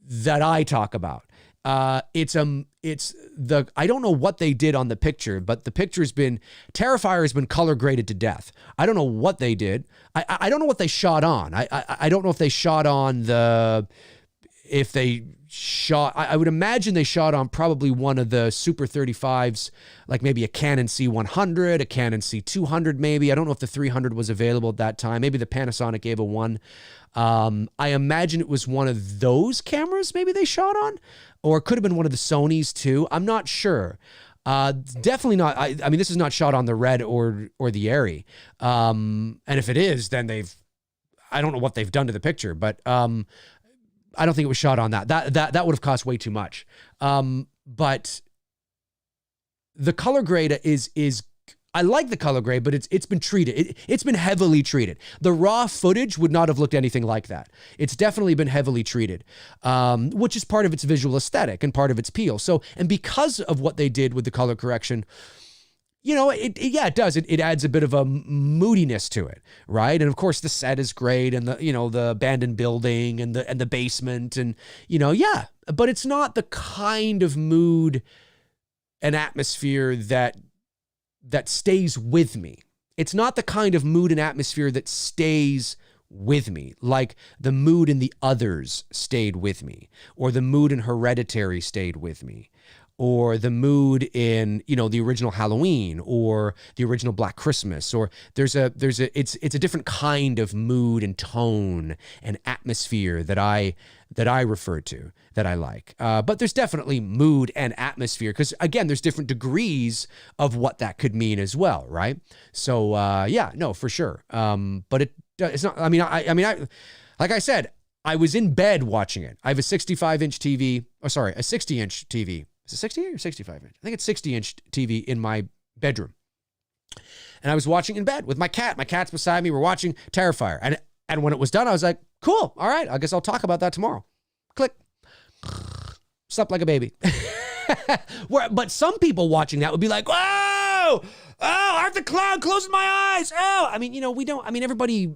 that I talk about. I don't know what they did on the picture, but the picture's been, Terrifier has been color graded to death. I don't know what they did. I don't know what they shot on. I don't know if they shot on I would imagine they shot on probably one of the Super 35s, like maybe a Canon C100, a Canon C200 maybe. I don't know if the 300 was available at that time. Maybe the Panasonic Ava 1. I imagine it was one of those cameras maybe they shot on, or it could have been one of the Sonys too. I'm not sure. Definitely not. I mean, this is not shot on the Red or the Airy. And if it is, then I don't know what they've done to the picture, but I don't think it was shot on that. That would have cost way too much. But the color grade is I like the color grade, but it's been treated. It's been heavily treated. The raw footage would not have looked anything like that. It's definitely been heavily treated, which is part of its visual aesthetic and part of its appeal. So, and because of what they did with the color correction, it does. It adds a bit of a moodiness to it, right? And of course, the set is great, and the abandoned building and the basement, and but it's not the kind of mood and atmosphere that stays with me. It's not the kind of mood and atmosphere that stays with me. Like the mood in The Others stayed with me, or the mood in Hereditary stayed with me, or the mood in, the original Halloween or the original Black Christmas, or it's a different kind of mood and tone and atmosphere that I refer to, that I like. But there's definitely mood and atmosphere, because again, there's different degrees of what that could mean as well, right? So for sure. But it's not, like I said, I was in bed watching it. I have a 65-inch TV, a 60-inch TV. Is it 60 or 65 inch? I think it's 60-inch TV in my bedroom. And I was watching in bed with my cat. My cat's beside me. We're watching Terrifier. And when it was done, I was like, cool. All right. I guess I'll talk about that tomorrow. Click. Slept like a baby. But some people watching that would be like, whoa! Oh, Art the Clown closing my eyes. Oh, everybody,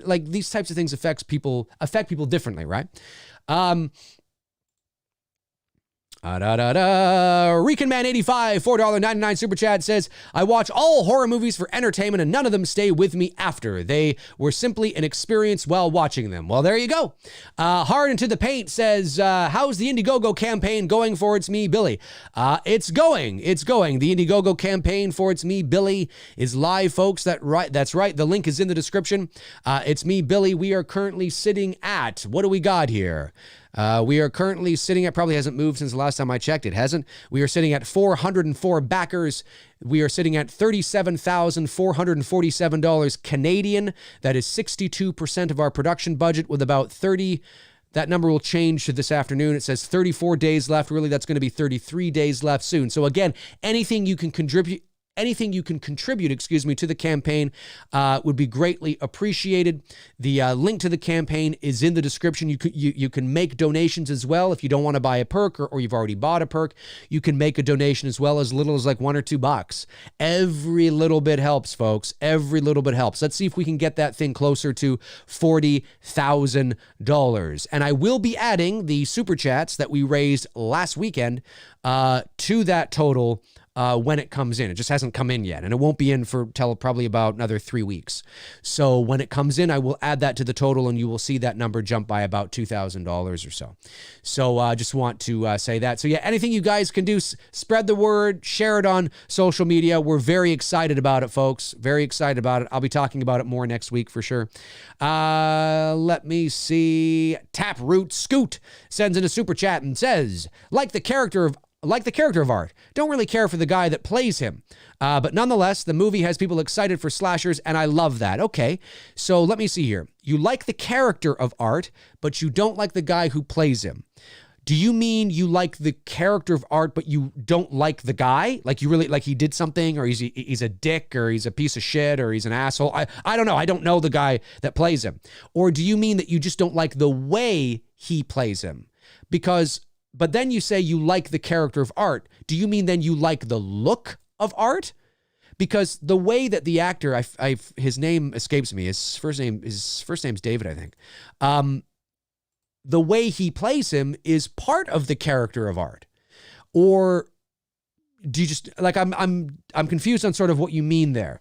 like these types of things affect people differently, right? Rican Man 85, $4.99 super chat says, I watch all horror movies for entertainment and none of them stay with me after. They were simply an experience while watching them. Well, there you go. Hard Into the Paint says, how's the Indiegogo campaign going for It's Me, Billy? It's going. The Indiegogo campaign for It's Me, Billy is live, folks. That's right. The link is in the description. It's Me, Billy. We are currently sitting at, what do we got here? We are currently sitting at, probably hasn't moved since the last time I checked. It hasn't. We are sitting at 404 backers. We are sitting at $37,447 Canadian. That is 62% of our production budget, with about 30. That number will change to this afternoon. It says 34 days left. Really, that's going to be 33 days left soon. So again, anything you can contribute to the campaign would be greatly appreciated. The link to the campaign is in the description. You can make donations as well. If you don't want to buy a perk, or you've already bought a perk, you can make a donation as well, as little as like $1 or $2. Every little bit helps, folks. Every little bit helps. Let's see if we can get that thing closer to $40,000. And I will be adding the super chats that we raised last weekend to that total when it comes in. It just hasn't come in yet, and it won't be in for till probably about another 3 weeks. So when it comes in, I will add that to the total, and you will see that number jump by about $2,000 or so. So I just want to say that. So yeah, anything you guys can do, spread the word, share it on social media. We're very excited about it, folks. Very excited about it. I'll be talking about it more next week for sure. Let me see. Taproot Scoot sends in a super chat and says, like the character of Art. Don't really care for the guy that plays him. But nonetheless, the movie has people excited for slashers, and I love that. Okay, so let me see here. You like the character of Art, but you don't like the guy who plays him. Do you mean you like the character of Art, but you don't like the guy? Like you really, like he did something, or he's a dick, or he's a piece of shit, or he's an asshole? I don't know. I don't know the guy that plays him. Or do you mean that you just don't like the way he plays him? But then you say you like the character of Art. Do you mean then you like the look of Art? Because the way that the actor, his name escapes me. His first name's David, I think. The way he plays him is part of the character of Art. Or do you just, like, I'm confused on sort of what you mean there.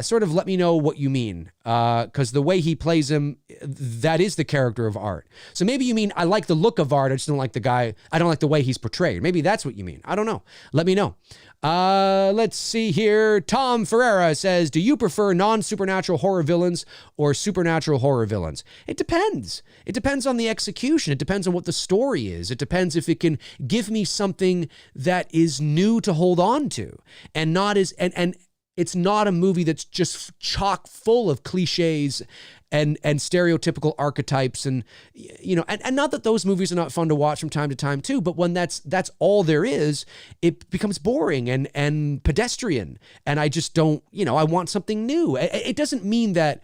Sort of let me know what you mean. Because the way he plays him, that is the character of Art. So maybe you mean, I like the look of Art, I just don't like the guy, I don't like the way he's portrayed. Maybe that's what you mean. I don't know. Let me know. Let's see here. Tom Ferreira says, do you prefer non-supernatural horror villains or supernatural horror villains? It depends. It depends on the execution. It depends on what the story is. It depends if it can give me something that is new to hold on to, and not as, and it's not a movie that's just chock full of cliches and stereotypical archetypes, and and not that those movies are not fun to watch from time to time too, but when that's all there is, it becomes boring and pedestrian, and I just don't, I want something new. It doesn't mean that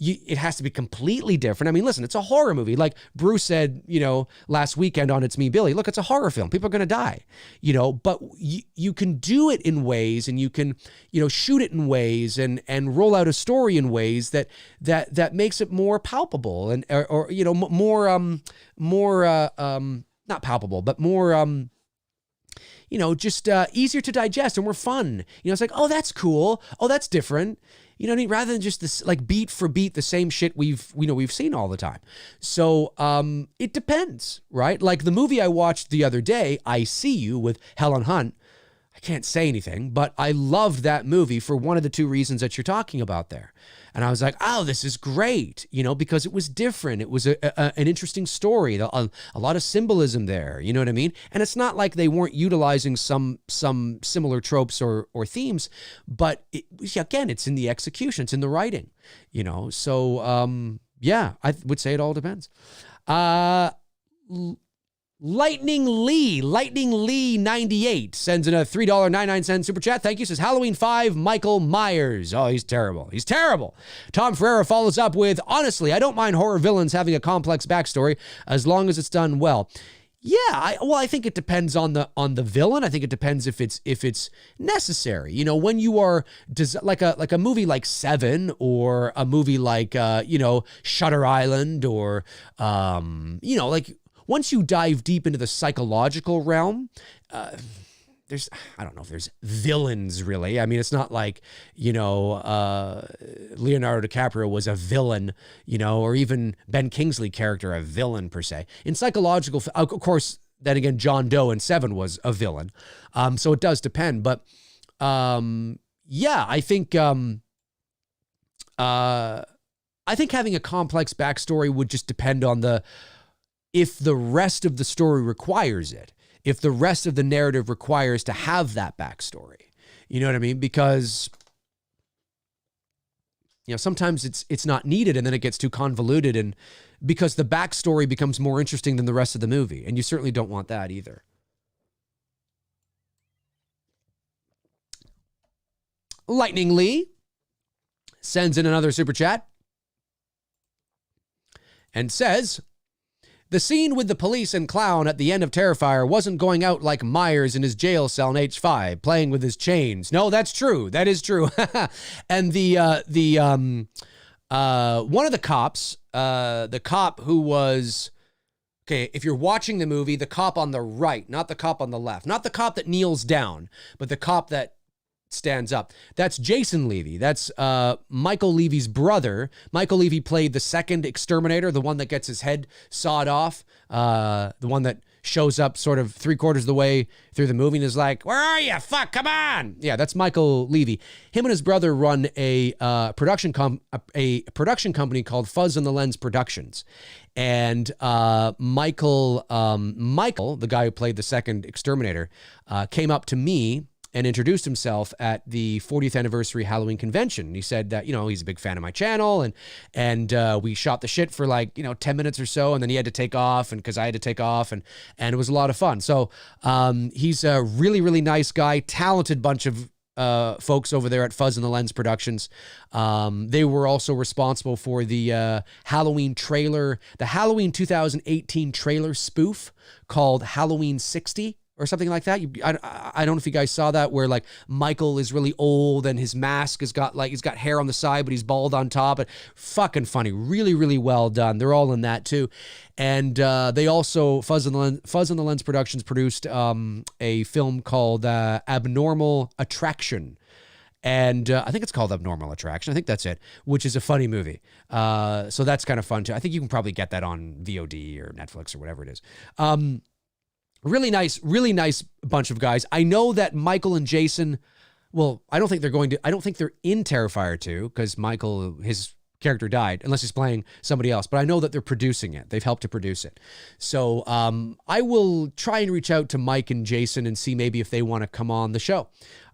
it has to be completely different. I mean, listen, it's a horror movie. Like Bruce said, last weekend on It's Me, Billy, look, it's a horror film. People are going to die, but you can do it in ways, and you can, shoot it in ways and roll out a story in ways that makes it more palpable and, or more, not palpable, but more, just easier to digest and more fun. It's like, oh, that's cool. Oh, that's different. You know what I mean? Rather than just this, like, beat for beat, the same shit we've seen all the time. So it depends, right? Like the movie I watched the other day, I See You, with Helen Hunt. I can't say anything, but I loved that movie for one of the two reasons that you're talking about there. And I was like, oh, this is great, because it was different. It was an interesting story, a lot of symbolism there, you know what I mean? And it's not like they weren't utilizing some similar tropes or themes, but again, it's in the execution, it's in the writing, So, yeah, I would say it all depends. Lightning Lee 98 sends in a $3.99 super chat. Thank you. Says Halloween 5, Michael Myers. Oh, he's terrible. He's terrible. Tom Ferreira follows up with, honestly, I don't mind horror villains having a complex backstory as long as it's done well. Yeah, I think it depends on the villain. I think it depends if it's necessary. When you are like a movie like Seven, or a movie like Shutter Island, or like, once you dive deep into the psychological realm, I don't know if there's villains really. I mean, it's not like, Leonardo DiCaprio was a villain, or even Ben Kingsley character a villain per se. In psychological, of course, then again, John Doe in Seven was a villain. So it does depend. But yeah, I think having a complex backstory would just depend on if the rest of the story requires it, if the rest of the narrative requires to have that backstory. You know what I mean? Because, sometimes it's not needed, and then it gets too convoluted, and because the backstory becomes more interesting than the rest of the movie, and you certainly don't want that either. Lightning Lee sends in another super chat and says, the scene with the police and clown at the end of Terrifier wasn't going out like Myers in his jail cell in H5, playing with his chains. No, that's true. That is true. And one of the cops, the cop who was, okay, if you're watching the movie, the cop on the right, not the cop on the left, not the cop that kneels down, but the cop that stands up. That's Jason Levy. That's Michael Levy's brother. Michael Levy played the second exterminator, the one that gets his head sawed off, the one that shows up sort of 3/4 of the way through the movie and is like, where are you? Fuck, come on. Yeah, that's Michael Levy. Him and his brother run a production company called Fuzz on the Lens Productions. And Michael, the guy who played the second exterminator, came up to me and introduced himself at the 40th anniversary Halloween convention. He said that, he's a big fan of my channel, and we shot the shit for 10 minutes or so, and then he had to take off, and because I had to take off, and it was a lot of fun. So he's a really, really nice guy, talented bunch of folks over there at Fuzz and the Lens Productions. They were also responsible for the Halloween trailer, the Halloween 2018 trailer spoof called Halloween 60. Or something like that. I don't know if you guys saw that, where Michael is really old and his mask has got he's got hair on the side, but he's bald on top. But fucking funny, really, really well done. They're all in that too, and they also Fuzz on the Lens Productions produced a film called Abnormal Attraction. And I think it's called Abnormal Attraction. I think that's it, which is a funny movie. So that's kind of fun too. I think you can probably get that on VOD or Netflix or whatever it is. Really nice bunch of guys. I know that Michael and Jason, well, I don't think they're in Terrifier 2, because Michael, his character died, unless he's playing somebody else. But I know that they're producing it. They've helped to produce it. So I will try and reach out to Mike and Jason and see maybe if they want to come on the show.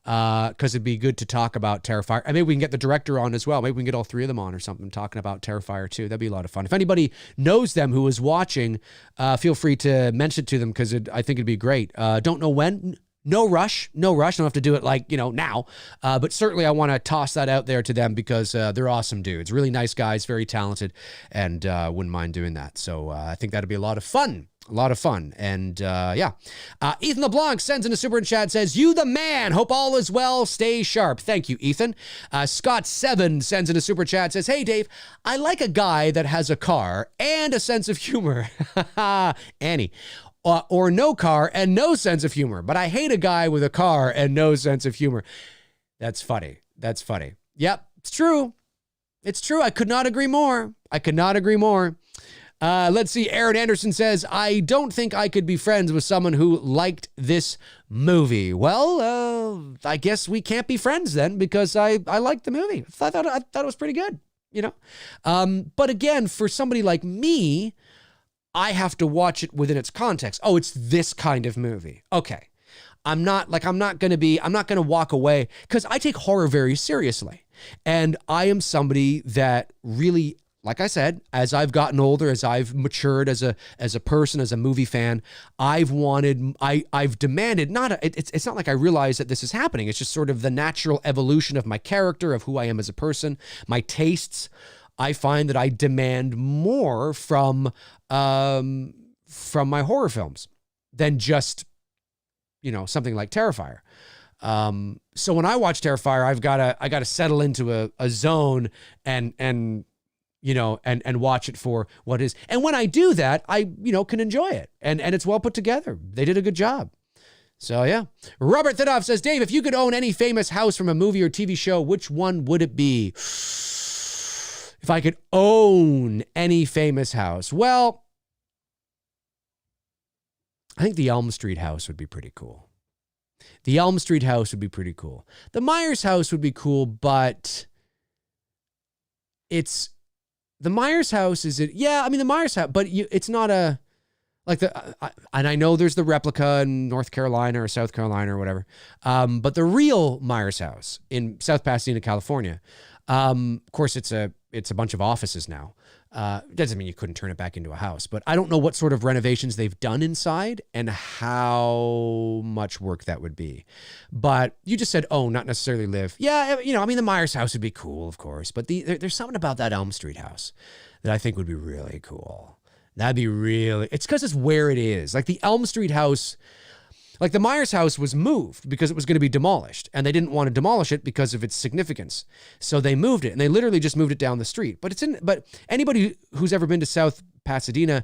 Because it'd be good to talk about Terrifier. And maybe we can get the director on as well. Maybe we can get all three of them on or something, talking about Terrifier 2. That'd be a lot of fun. If anybody knows them who is watching, feel free to mention it to them, because I think it'd be great. Don't know when. No rush. Don't have to do it now. But certainly I want to toss that out there to them, because they're awesome dudes. Really nice guys, very talented, and wouldn't mind doing that. So I think that'd be a lot of fun. And yeah. Ethan LeBlanc sends in a super chat, says, you the man, hope all is well, stay sharp. Thank you, Ethan. Scott 7 sends in a super chat, says, hey Dave, I like a guy that has a car and a sense of humor. Annie. or no car and no sense of humor. But I hate a guy with a car and no sense of humor. That's funny. That's funny. Yep, it's true. It's true. I could not agree more. I could not agree more. Let's see. Aaron Anderson says, I don't think I could be friends with someone who liked this movie. Well, I guess we can't be friends then because I liked the movie. I thought it was pretty good, you know? But again, for somebody like me, I have to watch it within its context. Oh, it's this kind of movie. Okay. I'm not going to walk away because I take horror very seriously. And I am somebody that really, like I said, as I've gotten older, as I've matured as a person, as a movie fan, I've demanded, it's not like I realize that this is happening. It's just sort of the natural evolution of my character, of who I am as a person, my tastes. I find that I demand more from my horror films than just, you know, something like Terrifier. So when I watch Terrifier, I gotta settle into a zone and you know, and watch it for what it is. And when I do that, I, you know, can enjoy it. And it's well put together. They did a good job. So yeah. Robert Thidoff says, Dave, if you could own any famous house from a movie or TV show, which one would it be? If I could own any famous house, well, I think the Elm Street house would be pretty cool. The Elm Street house would be pretty cool. The Myers house would be cool, but the Myers house the Myers house, but it's not and I know there's the replica in North Carolina or South Carolina or whatever. But the real Myers house in South Pasadena, California, of course it's a bunch of offices now. Doesn't mean you couldn't turn it back into a house, but I don't know what sort of renovations they've done inside and how much work that would be. But you just said, oh, not necessarily live. Yeah, you know, I mean, the Myers house would be cool, of course, but there's something about that Elm Street house that I think would be really cool. That'd be it's because it's where it is. Like the Elm Street house, like the Myers house was moved because it was going to be demolished, and they didn't want to demolish it because of its significance. So they moved it, and they literally just moved it down the street. But anybody who's ever been to South Pasadena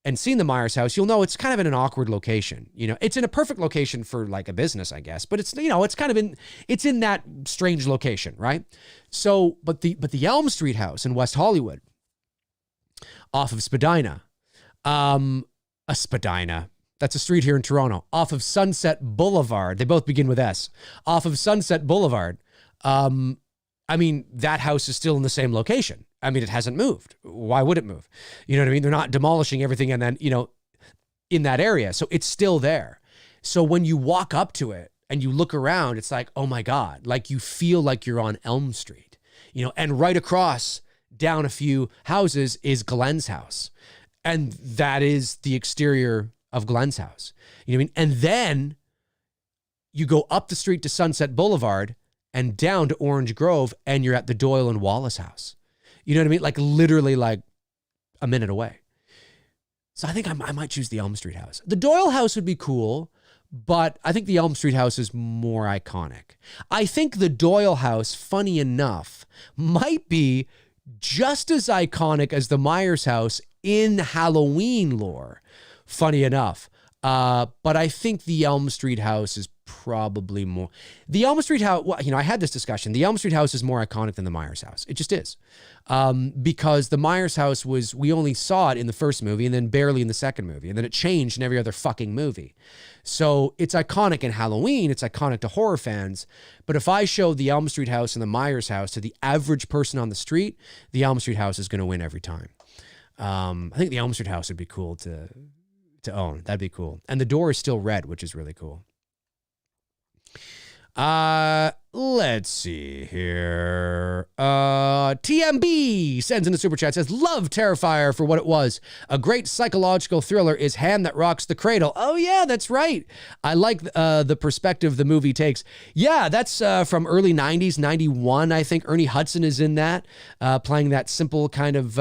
and seen the Myers house, you'll know it's kind of in an awkward location. You know, it's in a perfect location for like a business, I guess, but it's, you know, it's kind of it's in that strange location, right? So, but the Elm Street house in West Hollywood, off of Spadina, Spadina. That's a street here in Toronto, off of Sunset Boulevard. They both begin with S. Off of Sunset Boulevard. I mean, that house is still in the same location. I mean, it hasn't moved. Why would it move? You know what I mean? They're not demolishing everything and then, you know, in that area. So it's still there. So when you walk up to it and you look around, it's like, oh my God, like you feel like you're on Elm Street, you know, and right across down a few houses is Glenn's house. And that is the exterior of Glenn's house. You know what I mean? And then you go up the street to Sunset Boulevard and down to Orange Grove, and you're at the Doyle and Wallace house. You know what I mean? Like literally like a minute away. So I think I might choose the Elm Street house. The Doyle house would be cool, but I think the Elm Street house is more iconic. I think the Doyle house, funny enough, might be just as iconic as the Myers house in Halloween lore. Funny enough. But I think the Elm Street house is probably more. The Elm Street house, well, you know, I had this discussion. The Elm Street house is more iconic than the Myers house. It just is. Because the Myers house we only saw it in the first movie and then barely in the second movie. And then it changed in every other fucking movie. So it's iconic in Halloween. It's iconic to horror fans. But if I showed the Elm Street house and the Myers house to the average person on the street, the Elm Street house is going to win every time. I think the Elm Street house would be cool to own. That'd be cool. And the door is still red, which is really cool. Let's see here. TMB sends in a super chat, says, love Terrifier for what it was. A great psychological thriller is Hand That Rocks the Cradle. Oh yeah, that's right. I like the perspective the movie takes. Yeah, that's from early 90s, 91, I think. Ernie Hudson is in that, playing that simple kind of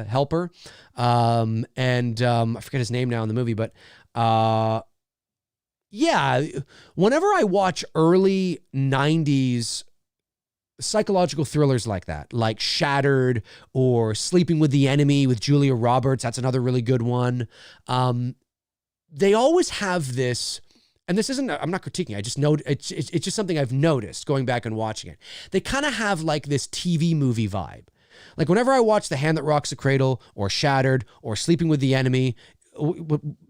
helper. I forget his name now in the movie, but yeah, whenever I watch early 90s psychological thrillers like that, like Shattered or Sleeping with the Enemy with Julia Roberts, that's another really good one. they always have this, and this isn't, I'm not critiquing, I just know, it's just something I've noticed going back and watching it. They kind of have like this TV movie vibe. Like whenever I watch The Hand That Rocks the Cradle or Shattered or Sleeping with the Enemy,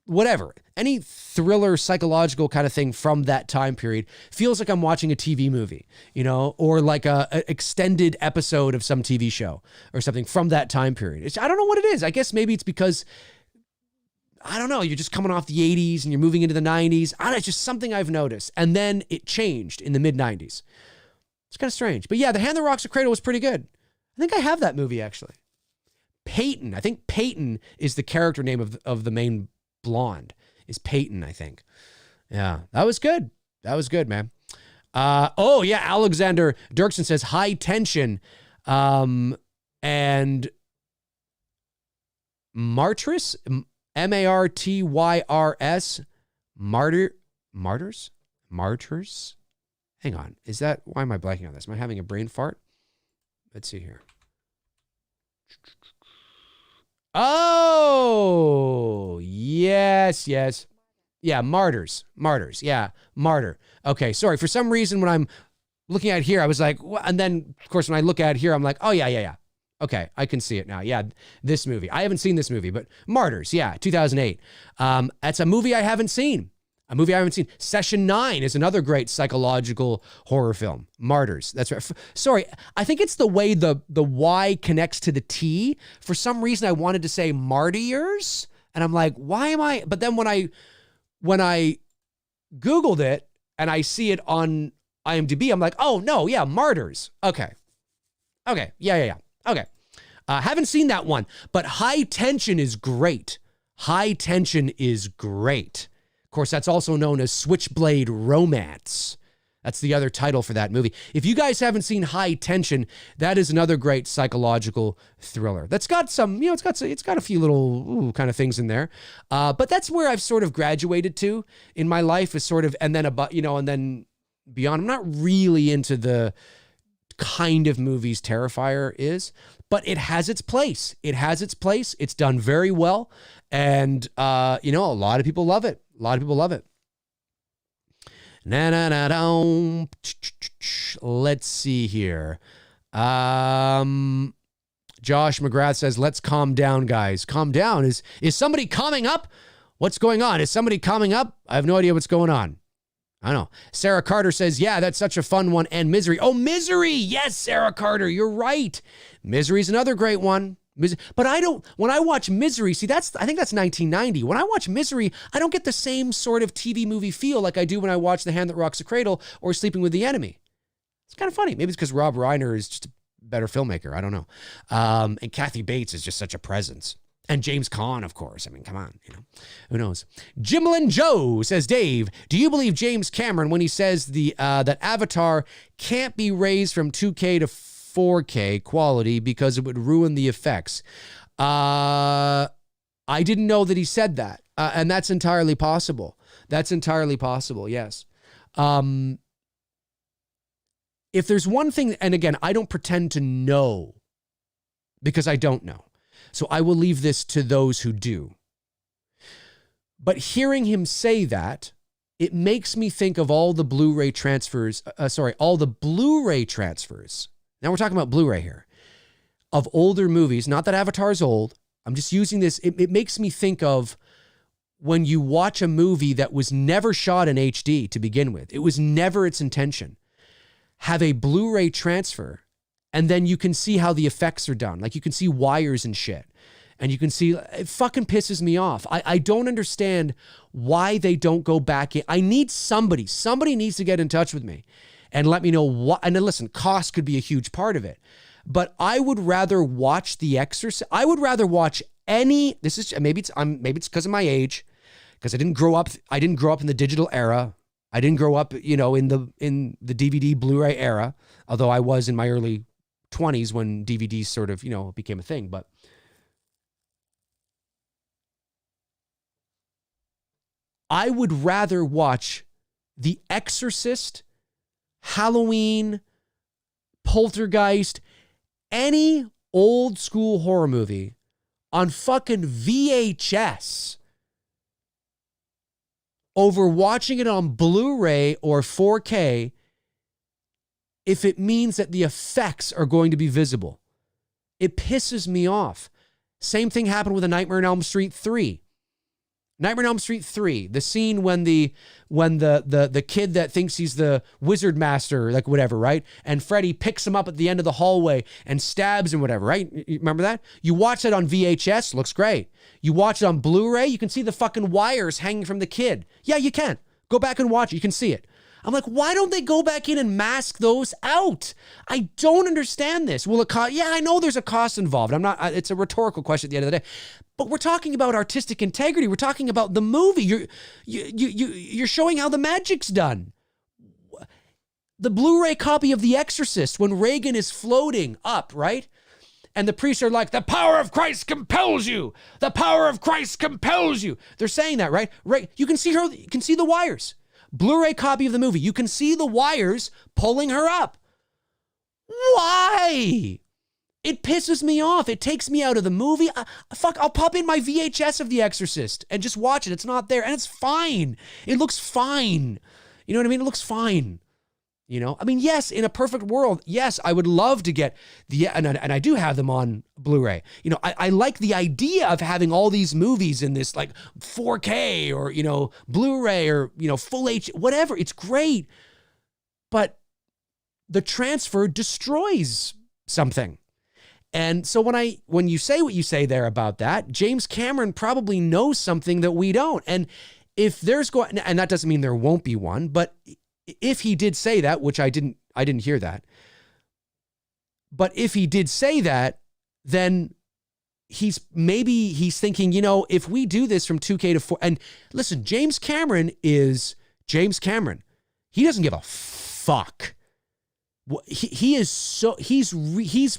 whatever, any thriller, psychological kind of thing from that time period feels like I'm watching a TV movie, you know, or like a extended episode of some TV show or something from that time period. I don't know what it is. I guess maybe it's because, I don't know, you're just coming off the 80s and you're moving into the 90s. It's just something I've noticed. And then it changed in the mid 90s. It's kind of strange. But yeah, The Hand That Rocks the Cradle was pretty good. I think I have that movie actually. Peyton. I think Peyton is the character name of the main blonde. Is Peyton, I think. Yeah, that was good. That was good, man. Oh yeah, Alexander Dirksen says High Tension, and Martyrs, Martyrs, Martyrs. Hang on, is that, why am I blanking on this? Am I having a brain fart? Let's see here. Oh, yes. Yeah, Martyrs. Yeah, Martyr. Okay, sorry. For some reason, when I'm looking at it here, I was like, and then, of course, when I look at it here, I'm like, oh, yeah. Okay, I can see it now. Yeah, this movie. I haven't seen this movie, but Martyrs, yeah, 2008. That's a movie I haven't seen. Session 9 is another great psychological horror film. Martyrs. That's right. Sorry, I think it's the way the Y connects to the T. For some reason, I wanted to say martyrs, and I'm like, why am I? But then when I Googled it and I see it on IMDb, I'm like, oh no, yeah, Martyrs. Okay, yeah. Okay, haven't seen that one, but High Tension is great. Of course, that's also known as Switchblade Romance. That's the other title for that movie. If you guys haven't seen High Tension, that is another great psychological thriller. That's got some, it's got a few little kind of things in there. But that's where I've sort of graduated to in my life, is sort of, and then and then beyond. I'm not really into the kind of movies Terrifier is, but it has its place. It's done very well, and a lot of people love it. Let's see here. Josh McGrath says, let's calm down, guys. Calm down. Is somebody calming up? What's going on? Is somebody calming up? I have no idea what's going on. I don't know. Sarah Carter says, yeah, that's such a fun one. And Misery. Oh, Misery. Yes, Sarah Carter. You're right. Misery is another great one. But when I watch Misery, see, I think that's 1990. When I watch Misery, I don't get the same sort of TV movie feel like I do when I watch The Hand That Rocks the Cradle or Sleeping with the Enemy. It's kind of funny. Maybe it's because Rob Reiner is just a better filmmaker. I don't know. And Kathy Bates is just such a presence. And James Caan, of course. I mean, come on, who knows? Jimlin Joe says, Dave, do you believe James Cameron when he says that Avatar can't be raised from 2K to 4K quality because it would ruin the effects? I didn't know that he said that. And that's entirely possible. Yes. If there's one thing, and again, I don't pretend to know because I don't know. So I will leave this to those who do. But hearing him say that, it makes me think of all the Blu-ray transfers. Now we're talking about Blu-ray here, of older movies. Not that Avatar's old. I'm just using this. It makes me think of when you watch a movie that was never shot in HD to begin with. It was never its intention. Have a Blu-ray transfer, and then you can see how the effects are done. Like you can see wires and shit. And you can see, it fucking pisses me off. I don't understand why they don't go back in. I need somebody needs to get in touch with me and let me know what, and then listen, cost could be a huge part of it. But I would rather watch The Exorcist. I would rather watch maybe it's because of my age, because I didn't grow up in the digital era. I didn't grow up, in the DVD Blu-ray era, although I was in my early 20s when DVDs sort of, became a thing. But I would rather watch The Exorcist, Halloween, Poltergeist, any old school horror movie on fucking VHS over watching it on Blu-ray or 4K if it means that the effects are going to be visible. It pisses me off. Same thing happened with A Nightmare on Elm Street 3. Nightmare on Elm Street 3, the scene when the kid that thinks he's the wizard master, like whatever, right? And Freddy picks him up at the end of the hallway and stabs him, whatever, right? You remember that? You watch that on VHS, looks great. You watch it on Blu-ray, you can see the fucking wires hanging from the kid. Yeah, you can. Go back and watch it, you can see it. I'm like, why don't they go back in and mask those out? I don't understand this. Will it cost? Yeah, I know there's a cost involved. It's a rhetorical question at the end of the day. But we're talking about artistic integrity. We're talking about the movie. You're showing how the magic's done. The Blu-ray copy of The Exorcist, when Reagan is floating up, right? And the priests are like, the power of Christ compels you. The power of Christ compels you. They're saying that, right? Right. You can see her. You can see the wires. Blu-ray copy of the movie. You can see the wires pulling her up. Why? It pisses me off. It takes me out of the movie. I'll pop in my VHS of The Exorcist and just watch it. It's not there. And it's fine. It looks fine. You know what I mean? It looks fine. You know, I mean, yes, in a perfect world, yes, I would love to get and I do have them on Blu-ray. You know, I like the idea of having all these movies in this like 4K or, you know, Blu-ray or, you know, full HD, whatever. It's great. But the transfer destroys something. And so when you say what you say there about that, James Cameron probably knows something that we don't. And if there's and that doesn't mean there won't be one, but if he did say that, which I didn't hear that, but if he did say that, then he's thinking, you know, if we do this from 2K to 4, and listen, James Cameron is James Cameron. He doesn't give a fuck. He's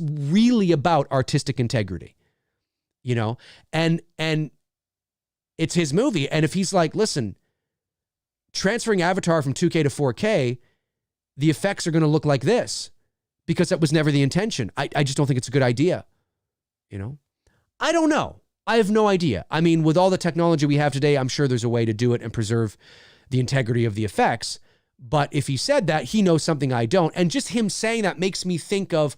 really about artistic integrity, you know, and it's his movie. And if he's like, listen, transferring Avatar from 2K to 4K, the effects are going to look like this because that was never the intention. I just don't think it's a good idea. You know, I don't know. I have no idea. I mean, with all the technology we have today, I'm sure there's a way to do it and preserve the integrity of the effects. But if he said that, he knows something I don't. And just him saying that makes me think of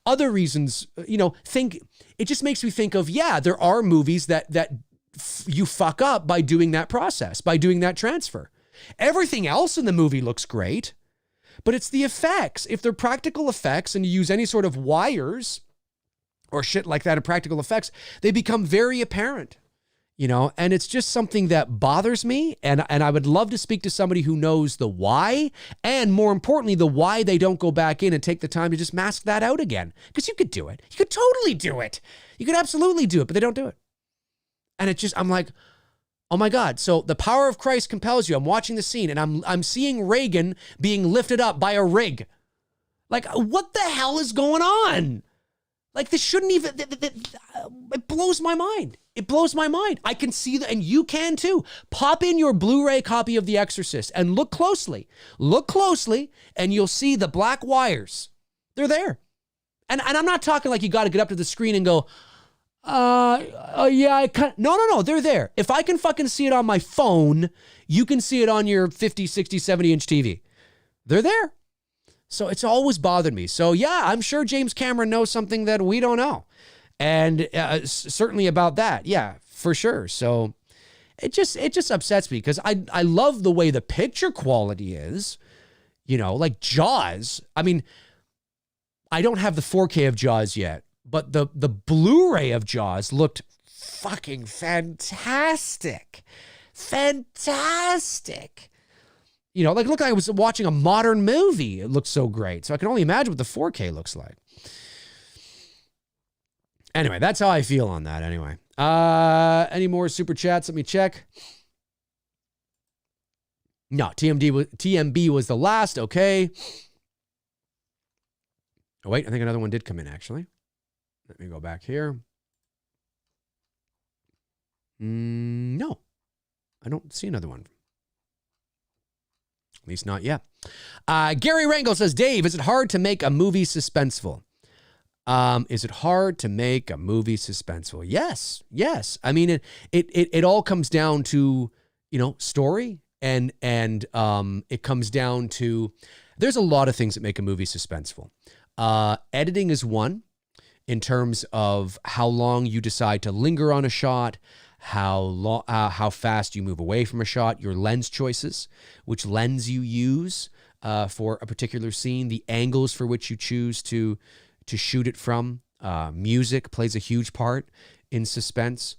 other reasons, you know, it just makes me think of, yeah, there are movies that you fuck up by doing that process, by doing that transfer. Everything else in the movie looks great, but it's the effects. If they're practical effects and you use any sort of wires or shit like that in practical effects, they become very apparent, you know, and it's just something that bothers me. And I would love to speak to somebody who knows the why, and more importantly, the why they don't go back in and take the time to just mask that out again. Because you could do it. You could totally do it. You could absolutely do it, but they don't do it. And it just, I'm like, oh my God. So the power of Christ compels you. I'm watching the scene and I'm seeing Reagan being lifted up by a rig. Like, what the hell is going on? Like, this shouldn't even, it blows my mind. It blows my mind. I can see that, and you can too. Pop in your Blu-ray copy of The Exorcist and look closely. Look closely and you'll see the black wires. They're there. And I'm not talking like you got to get up to the screen and go, yeah, I can't. No, they're there. If I can fucking see it on my phone, you can see it on your 50, 60, 70-inch TV. They're there. So it's always bothered me. So yeah, I'm sure James Cameron knows something that we don't know. And certainly about that. Yeah, for sure. So it just upsets me because I love the way the picture quality is, you know, like Jaws. I mean, I don't have the 4K of Jaws yet, but the Blu-ray of Jaws looked fucking fantastic. Fantastic. You know, like, look, I was watching a modern movie. It looked so great. So I can only imagine what the 4K looks like. Anyway, that's how I feel on that anyway. Any more super chats? Let me check. No, TMB was the last. Okay. Oh, wait, I think another one did come in, actually. Let me go back here. No, I don't see another one. At least not yet. Gary Rangel says, Dave, is it hard to make a movie suspenseful? Is it hard to make a movie suspenseful? Yes. I mean, it all comes down to, you know, story And it comes down to, there's a lot of things that make a movie suspenseful. Editing is one, in terms of how long you decide to linger on a shot, how fast you move away from a shot, your lens choices, which lens you use for a particular scene, the angles for which you choose to shoot it from. Music plays a huge part in suspense.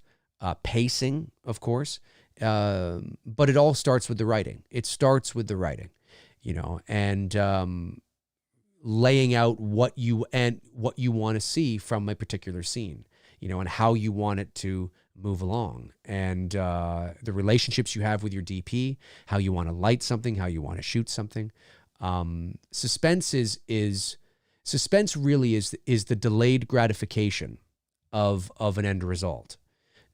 Pacing, of course. But it all starts with the writing. It starts with the writing, and laying out what you want to see from a particular scene, and how you want it to move along, and the relationships you have with your DP, how you want to light something, how you want to shoot something. Suspense really is the delayed gratification of an end result.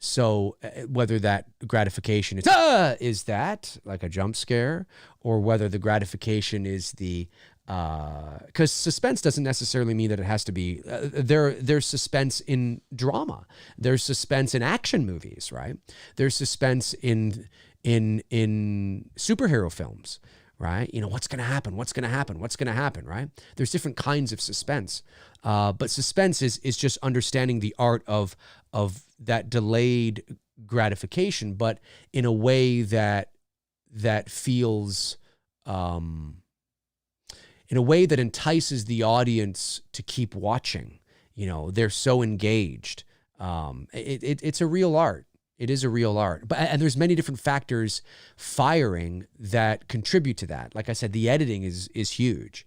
So whether that gratification is that, like a jump scare, or whether the gratification is because suspense doesn't necessarily mean that it has to be, there's suspense in drama. There's suspense in action movies, right? There's suspense in superhero films, right? What's going to happen? What's going to happen? What's going to happen, right? There's different kinds of suspense. But suspense is just understanding the art of that delayed gratification, but in a way that feels, in a way that entices the audience to keep watching. They're so engaged. It's a real art. It is a real art. And there's many different factors firing that contribute to that. Like I said, the editing is huge.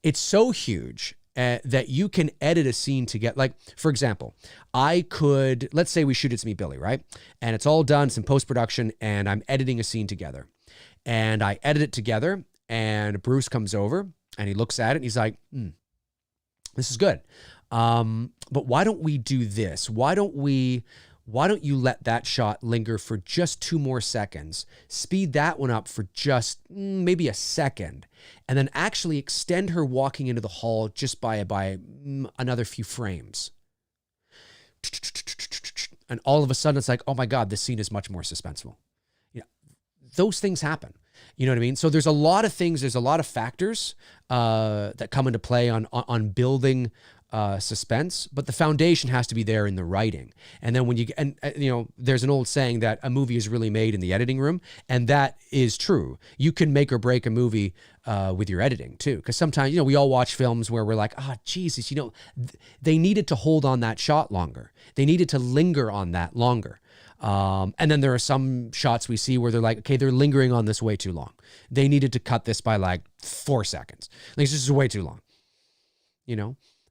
It's so huge that you can edit a scene to get, like, for example, let's say we shoot It's Me, Billy, right? And it's all done, it's in post-production, and I'm editing a scene together. And I edit it together, and Bruce comes over, and he looks at it, and he's like, this is good. But why don't we do this? Why don't you let that shot linger for just 2 more seconds, speed that one up for just maybe a second, and then actually extend her walking into the hall just by another few frames. And all of a sudden it's like, oh my God, this scene is much more suspenseful. Those things happen. You know what I mean? So there's a lot of things, there's a lot of factors that come into play on building suspense, but the foundation has to be there in the writing. And then there's an old saying that a movie is really made in the editing room, and that is true. You can make or break a movie with your editing too, because sometimes we all watch films where we're like, Jesus, they needed to hold on that shot longer. They needed to linger on that longer. And then there are some shots we see where they're like, okay, they're lingering on this way too long. They needed to cut this by like 4 seconds. Like, this is way too long.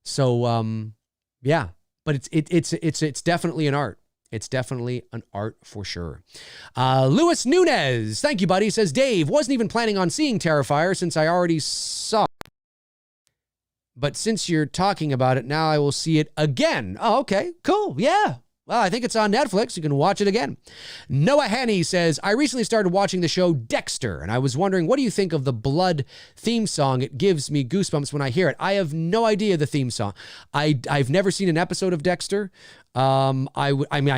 So, yeah, but it's definitely an art. It's definitely an art for sure. Luis Nunez, thank you, buddy, says, Dave, wasn't even planning on seeing Terrifier since I already saw it. But since you're talking about it now, I will see it again. Oh, okay, cool, yeah. Well, I think it's on Netflix. You can watch it again. Noah Haney says, I recently started watching the show Dexter, and I was wondering, what do you think of the blood theme song? It gives me goosebumps when I hear it. I have no idea the theme song. I've never seen an episode of Dexter. I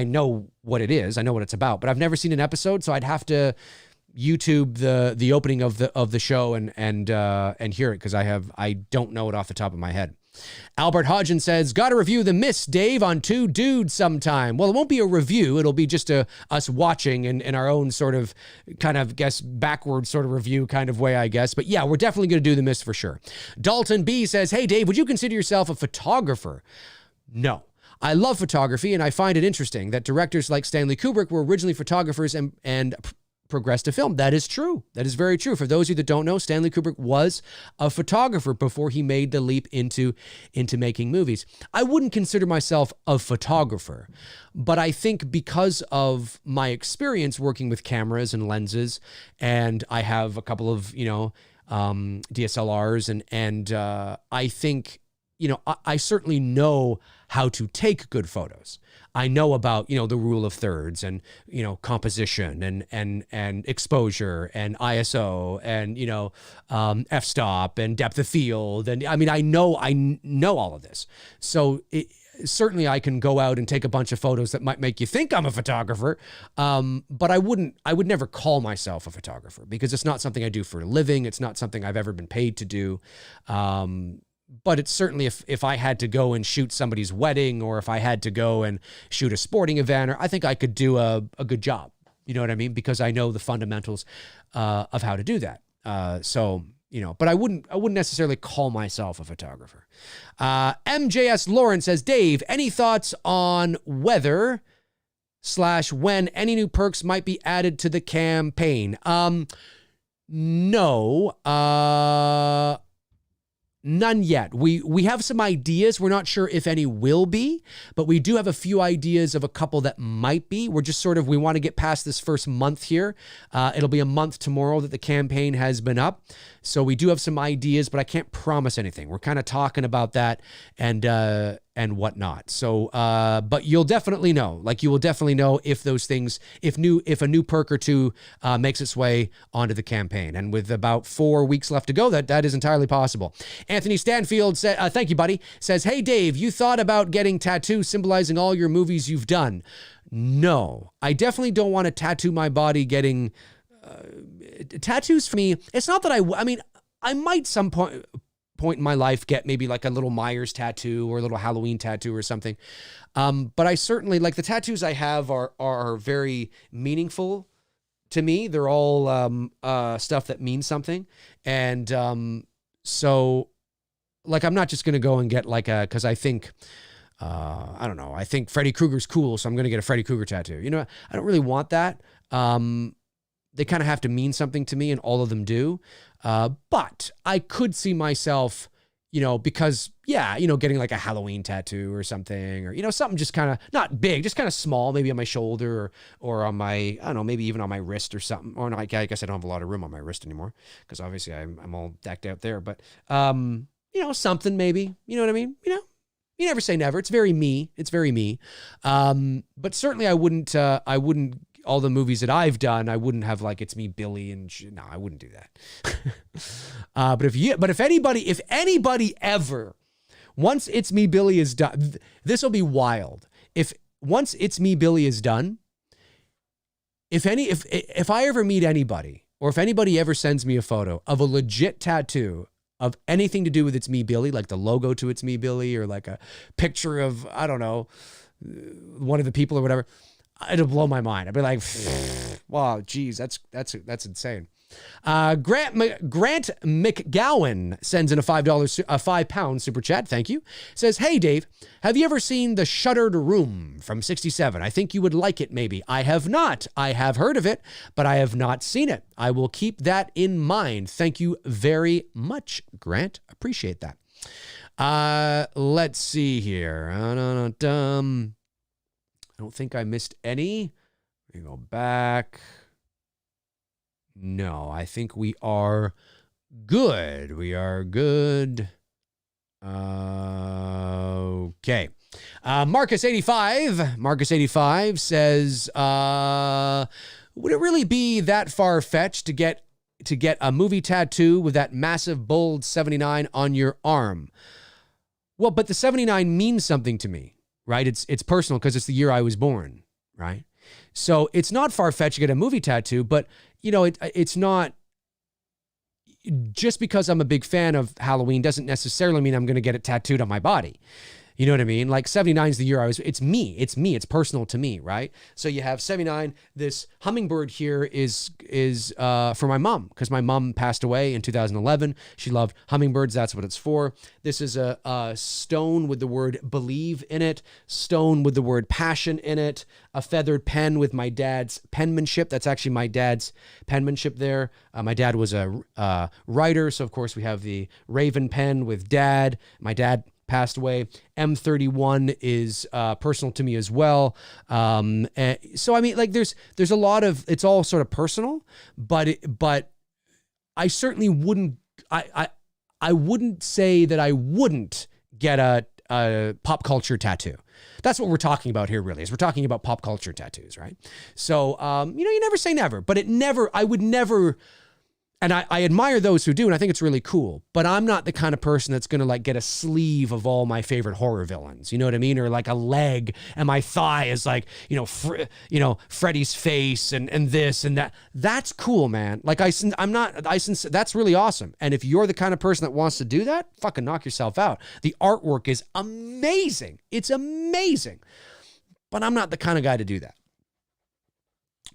know what it is. I know what it's about, but I've never seen an episode, so I'd have to YouTube the opening of the show and hear it, because I don't know it off the top of my head. Albert Hodgin says, got to review The Mist, Dave, on Two Dudes sometime. Well, it won't be a review. It'll be just us watching in our own sort of backward sort of review kind of way, I guess. But yeah, we're definitely going to do The Mist for sure. Dalton B says, hey, Dave, would you consider yourself a photographer? No. I love photography, and I find it interesting that directors like Stanley Kubrick were originally photographers and progressed to film. That is true. That is very true. For those of you that don't know, Stanley Kubrick was a photographer before he made the leap into making movies. I wouldn't consider myself a photographer, but I think because of my experience working with cameras and lenses, and I have a couple of, DSLRs, and I think, I certainly know how to take good photos. I know about, the rule of thirds and, composition and exposure and ISO and, f-stop and depth of field. And I mean, I know all of this. So certainly I can go out and take a bunch of photos that might make you think I'm a photographer. But I would never call myself a photographer because it's not something I do for a living. It's not something I've ever been paid to do. But it's certainly if I had to go and shoot somebody's wedding, or if I had to go and shoot a sporting event, or I think I could do a good job. You know what I mean? Because I know the fundamentals of how to do that. So, you know, but I wouldn't necessarily call myself a photographer. MJS Lauren says, Dave, any thoughts on whether / when any new perks might be added to the campaign? No. None yet. We have some ideas. We're not sure if any will be, but we do have a few ideas of a couple that might be. We're just we want to get past this first month here. It'll be a month tomorrow that the campaign has been up. So we do have some ideas, but I can't promise anything. We're kind of talking about that and whatnot. So, but you'll definitely know. Like, you will definitely know if those things, if a new perk or two makes its way onto the campaign. And with about 4 weeks left to go, that is entirely possible. Anthony Stanfield said, "Thank you, buddy." Says, "Hey, Dave, you thought about getting tattoos symbolizing all your movies you've done?" No, I definitely don't want to tattoo my body. Getting tattoos for me, it's not that I mean, I might some point in my life get maybe like a little Myers tattoo or a little Halloween tattoo or something. But I certainly, like, the tattoos I have are very meaningful to me. They're all stuff that means something. And so, like, I'm not just going to go and get like because I think, I don't know, I think Freddy Krueger's cool, so I'm going to get a Freddy Krueger tattoo. You know, I don't really want that. They kind of have to mean something to me, and all of them do. But I could see myself, you know, because, yeah, you know, getting like a Halloween tattoo or something, or, you know, something just kind of not big, just kind of small, maybe on my shoulder or on my, I don't know, maybe even on my wrist or something. Or no, I guess I don't have a lot of room on my wrist anymore because obviously I'm all decked out there. But, you know, something maybe, you know what I mean? You know, you never say never. It's very me. It's very me. But certainly I wouldn't, all the movies that I've done, I wouldn't have like It's Me, Billy, and no, I wouldn't do that. But if anybody ever, once It's Me, Billy is done, this will be wild. Once It's Me, Billy is done, if I ever meet anybody, or if anybody ever sends me a photo of a legit tattoo of anything to do with It's Me, Billy, like the logo to It's Me, Billy, or like a picture of, I don't know, one of the people or whatever, it'll blow my mind. I'd be like, wow, geez, that's insane. Grant McGowan sends in a £5 super chat. Thank you. Says, "Hey, Dave, have you ever seen The Shuttered Room from '67? I think you would like it, maybe." I have not. I have heard of it, but I have not seen it. I will keep that in mind. Thank you very much, Grant. Appreciate that. Let's see here. I don't think I missed any. Let me go back. No, I think we are good. We are good. Okay. Marcus85 says, would it really be that far-fetched to get a movie tattoo with that massive bold 79 on your arm? Well, but the 79 means something to me, right? It's personal because it's the year I was born, right? So it's not far-fetched to get a movie tattoo, but, you know, it's not, just because I'm a big fan of Halloween doesn't necessarily mean I'm going to get it tattooed on my body. You know what I mean? Like 79 is the year it's me, it's personal to me, right? So you have 79, this hummingbird here is for my mom, because my mom passed away in 2011. She loved hummingbirds, that's what it's for. This is a stone with the word believe in it, stone with the word passion in it, a feathered pen with my dad's penmanship. That's actually my dad's penmanship there. My dad was a writer, so of course we have the raven pen with dad. My dad passed away. M31 is personal to me as well. So I mean, like, there's a lot of, it's all sort of personal, but I certainly wouldn't, I wouldn't say that I wouldn't get a pop culture tattoo. That's what we're talking about here, really, is we're talking about pop culture tattoos, right? So, you know, you never say never, but I would never And I admire those who do, and I think it's really cool. But I'm not the kind of person that's going to like get a sleeve of all my favorite horror villains. You know what I mean? Or like a leg, and my thigh is like, Freddy's face and this and that. That's cool, man. Like that's really awesome. And if you're the kind of person that wants to do that, fucking knock yourself out. The artwork is amazing. It's amazing. But I'm not the kind of guy to do that.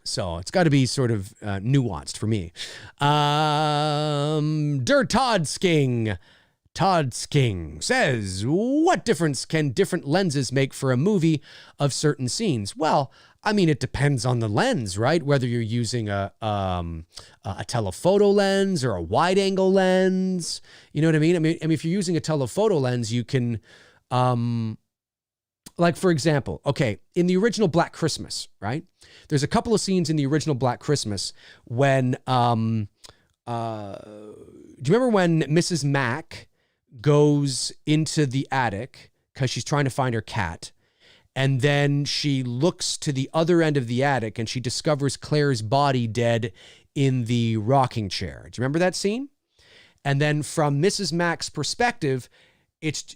So it's got to be sort of nuanced for me. Todd says, what difference can different lenses make for a movie of certain scenes? Well, I mean, it depends on the lens, right? Whether you're using a telephoto lens or a wide angle lens, you know what I mean? I mean, if you're using a telephoto lens, you can, like, for example, okay, in the original Black Christmas, right? There's a couple of scenes in the original Black Christmas when, do you remember when Mrs. Mack goes into the attic because she's trying to find her cat, and then she looks to the other end of the attic and she discovers Claire's body dead in the rocking chair? Do you remember that scene? And then from Mrs. Mack's perspective, it's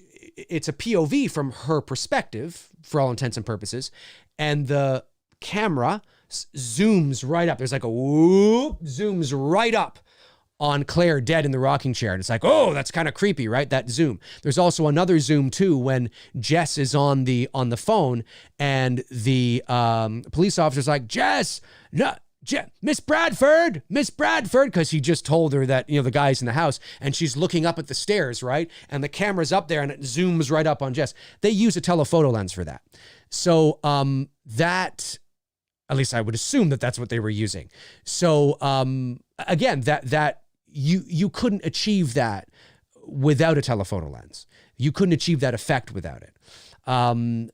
a POV from her perspective for all intents and purposes. And the camera zooms right up. There's like a whoop, zooms right up on Claire dead in the rocking chair. And it's like, oh, that's kind of creepy, right? That zoom. There's also another zoom too when Jess is on the phone and the police officer's like, Jess, no, Miss Bradford, because he just told her that, the guy's in the house, and she's looking up at the stairs, right? And the camera's up there and it zooms right up on Jess. They use a telephoto lens for that. So that, at least I would assume that that's what they were using. So again, that you couldn't achieve that without a telephoto lens. You couldn't achieve that effect without it.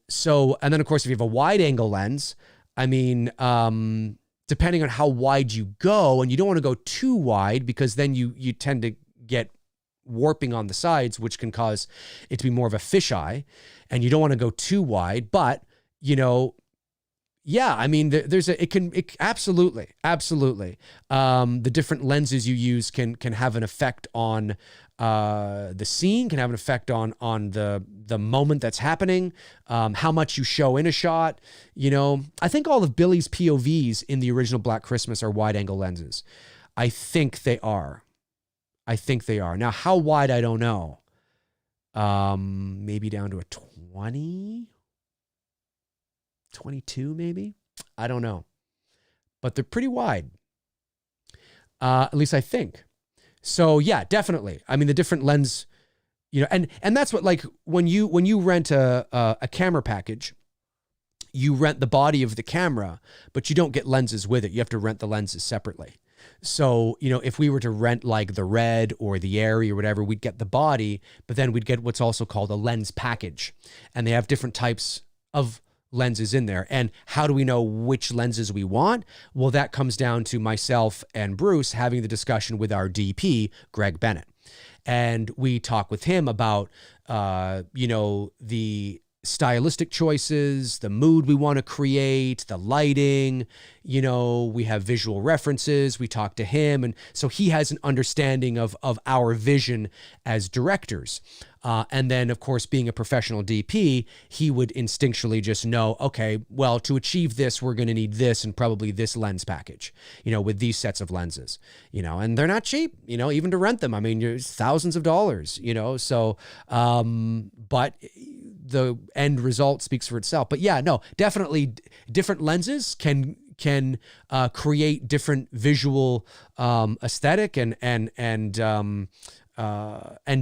So, and then of course, if you have a wide angle lens, I mean, depending on how wide you go, and you don't want to go too wide because then you tend to get warping on the sides, which can cause it to be more of a fisheye, and you don't want to go too wide. But, yeah, I mean, absolutely. The different lenses you use can have an effect on the scene, can have an effect on the moment that's happening, how much you show in a shot. I think all of Billy's POVs in the original Black Christmas are wide angle lenses. I think they are. Now, how wide, I don't know. Maybe down to a 20, 22 maybe. I don't know. But they're pretty wide. At least I think. So yeah, definitely. I mean, the different lens, and that's what, like, when you rent a camera package, you rent the body of the camera, but you don't get lenses with it. You have to rent the lenses separately. So, if we were to rent like the Red or the Airy or whatever, we'd get the body, but then we'd get what's also called a lens package. And they have different types of lenses in there. And how do we know which lenses we want? Well, that comes down to myself and Bruce having the discussion with our DP, Greg Bennett. And we talk with him about, the stylistic choices, the mood we want to create, the lighting, we have visual references. We talk to him. And so he has an understanding of our vision as directors. And then, of course, being a professional DP, he would instinctually just know, okay, well, to achieve this, we're going to need this and probably this lens package, with these sets of lenses, and they're not cheap, even to rent them. I mean, it's thousands of dollars, so, but the end result speaks for itself. But yeah, no, definitely different lenses can create different visual aesthetic and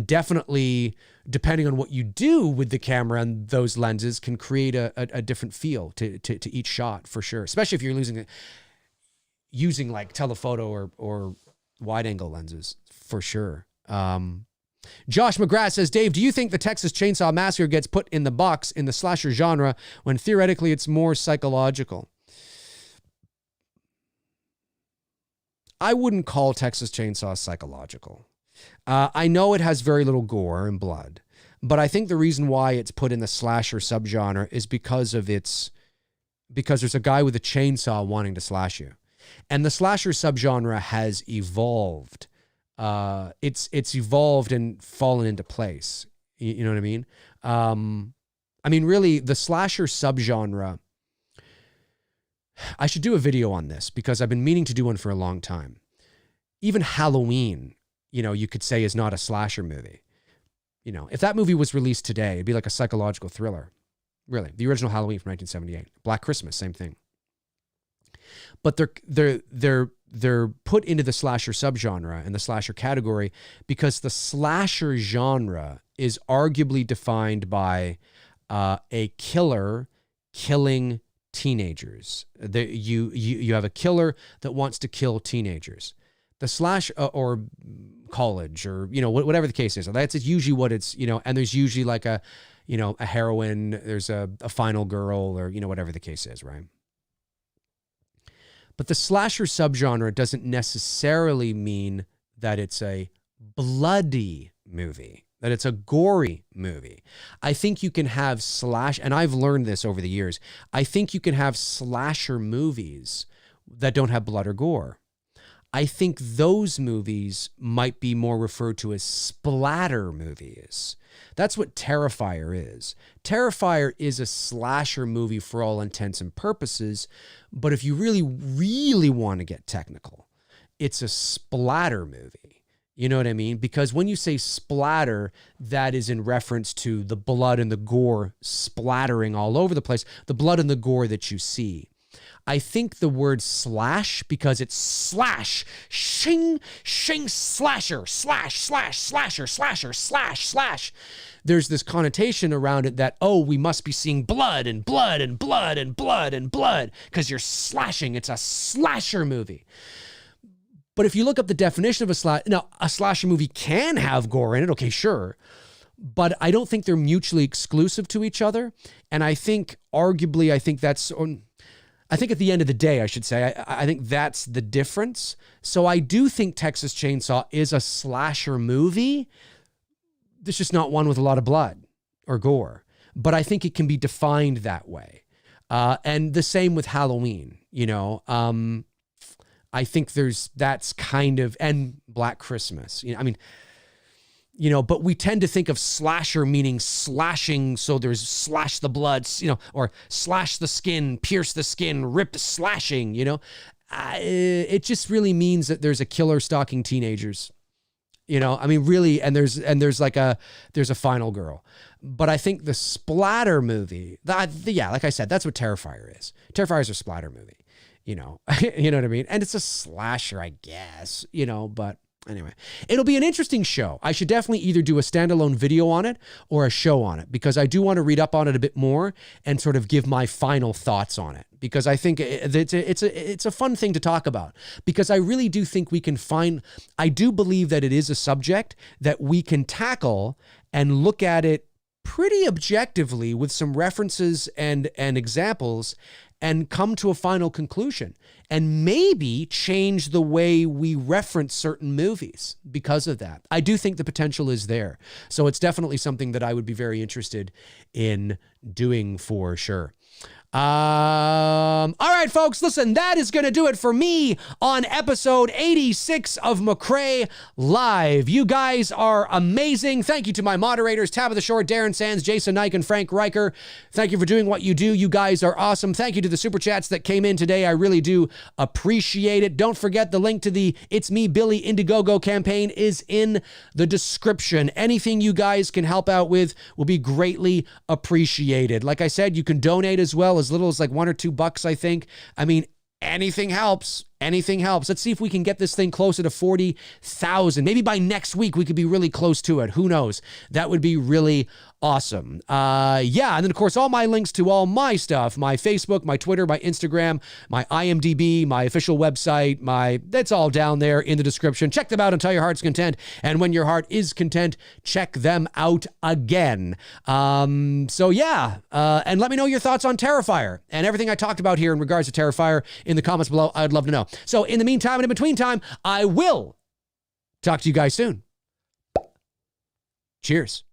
definitely, depending on what you do with the camera and those lenses, can create a different feel to each shot, for sure. Especially if you're using like telephoto or wide angle lenses, for sure. Josh McGrath says, Dave, do you think the Texas Chainsaw Massacre gets put in the box in the slasher genre when theoretically it's more psychological? I wouldn't call Texas Chainsaw psychological. I know it has very little gore and blood, but I think the reason why it's put in the slasher subgenre is because there's a guy with a chainsaw wanting to slash you. And the slasher subgenre has evolved. It's evolved and fallen into place. You know what I mean? I mean, really, the slasher subgenre, I should do a video on this because I've been meaning to do one for a long time. Even Halloween, you could say is not a slasher movie. If that movie was released today, it'd be like a psychological thriller. Really, the original Halloween from 1978. Black Christmas, same thing. But they're put into the slasher subgenre and the slasher category because the slasher genre is arguably defined by a killer killing teenagers. You have a killer that wants to kill teenagers. The slash or college or whatever the case is. That's usually what it's and there's usually like a heroine. There's a final girl or whatever the case is, right? But the slasher subgenre doesn't necessarily mean that it's a bloody movie, that it's a gory movie. I think you can have and I've learned this over the years, I think you can have slasher movies that don't have blood or gore. I think those movies might be more referred to as splatter movies. That's what Terrifier is. Terrifier is a slasher movie for all intents and purposes, but if you really, really want to get technical, it's a splatter movie. You know what I mean? Because when you say splatter, that is in reference to the blood and the gore splattering all over the place, the blood and the gore that you see. I think the word slash, because it's slash, shing, shing, slasher, slash, slash, slasher, slasher, slash, slash. There's this connotation around it that, we must be seeing blood and blood and blood and blood and blood because you're slashing. It's a slasher movie. But if you look up the definition of a slasher movie can have gore in it. Okay, sure. But I don't think they're mutually exclusive to each other. And I think arguably, I think at the end of the day, I should say, I think that's the difference. So I do think Texas Chainsaw is a slasher movie. There's just not one with a lot of blood or gore. But I think it can be defined that way. And the same with Halloween, I think that's kind of, and Black Christmas, but we tend to think of slasher meaning slashing. So there's slash the blood, or slash the skin, pierce the skin, rip slashing, it just really means that there's a killer stalking teenagers, really. And there's a final girl, but I think the splatter movie like I said, that's what Terrifier is. Terrifier is a splatter movie, you know what I mean? And it's a slasher, I guess, but anyway, it'll be an interesting show. I should definitely either do a standalone video on it or a show on it because I do want to read up on it a bit more and sort of give my final thoughts on it because I think it's a fun thing to talk about because I really do think I do believe that it is a subject that we can tackle and look at it pretty objectively with some references and examples and come to a final conclusion and maybe change the way we reference certain movies because of that. I do think the potential is there. So it's definitely something that I would be very interested in doing for sure. All right, folks, listen, that is going to do it for me on episode 86 of McRae Live. You guys are amazing. Thank you to my moderators, Tabitha Shore, Darren Sands, Jason Nike, and Frank Riker. Thank you for doing what you do. You guys are awesome. Thank you to the super chats that came in today. I really do appreciate it. Don't forget the link to the It's Me, Billy Indiegogo campaign is in the description. Anything you guys can help out with will be greatly appreciated. Like I said, you can donate as well, as little as like $1 or $2, I think. I mean, anything helps. Anything helps. Let's see if we can get this thing closer to 40,000. Maybe by next week, we could be really close to it. Who knows? That would be really awesome. And then, of course, all my links to all my stuff, my Facebook, my Twitter, my Instagram, my IMDb, my official website, that's all down there in the description. Check them out until your heart's content. And when your heart is content, check them out again. And let me know your thoughts on Terrifier and everything I talked about here in regards to Terrifier in the comments below. I'd love to know. So in the meantime and in between time, I will talk to you guys soon. Cheers.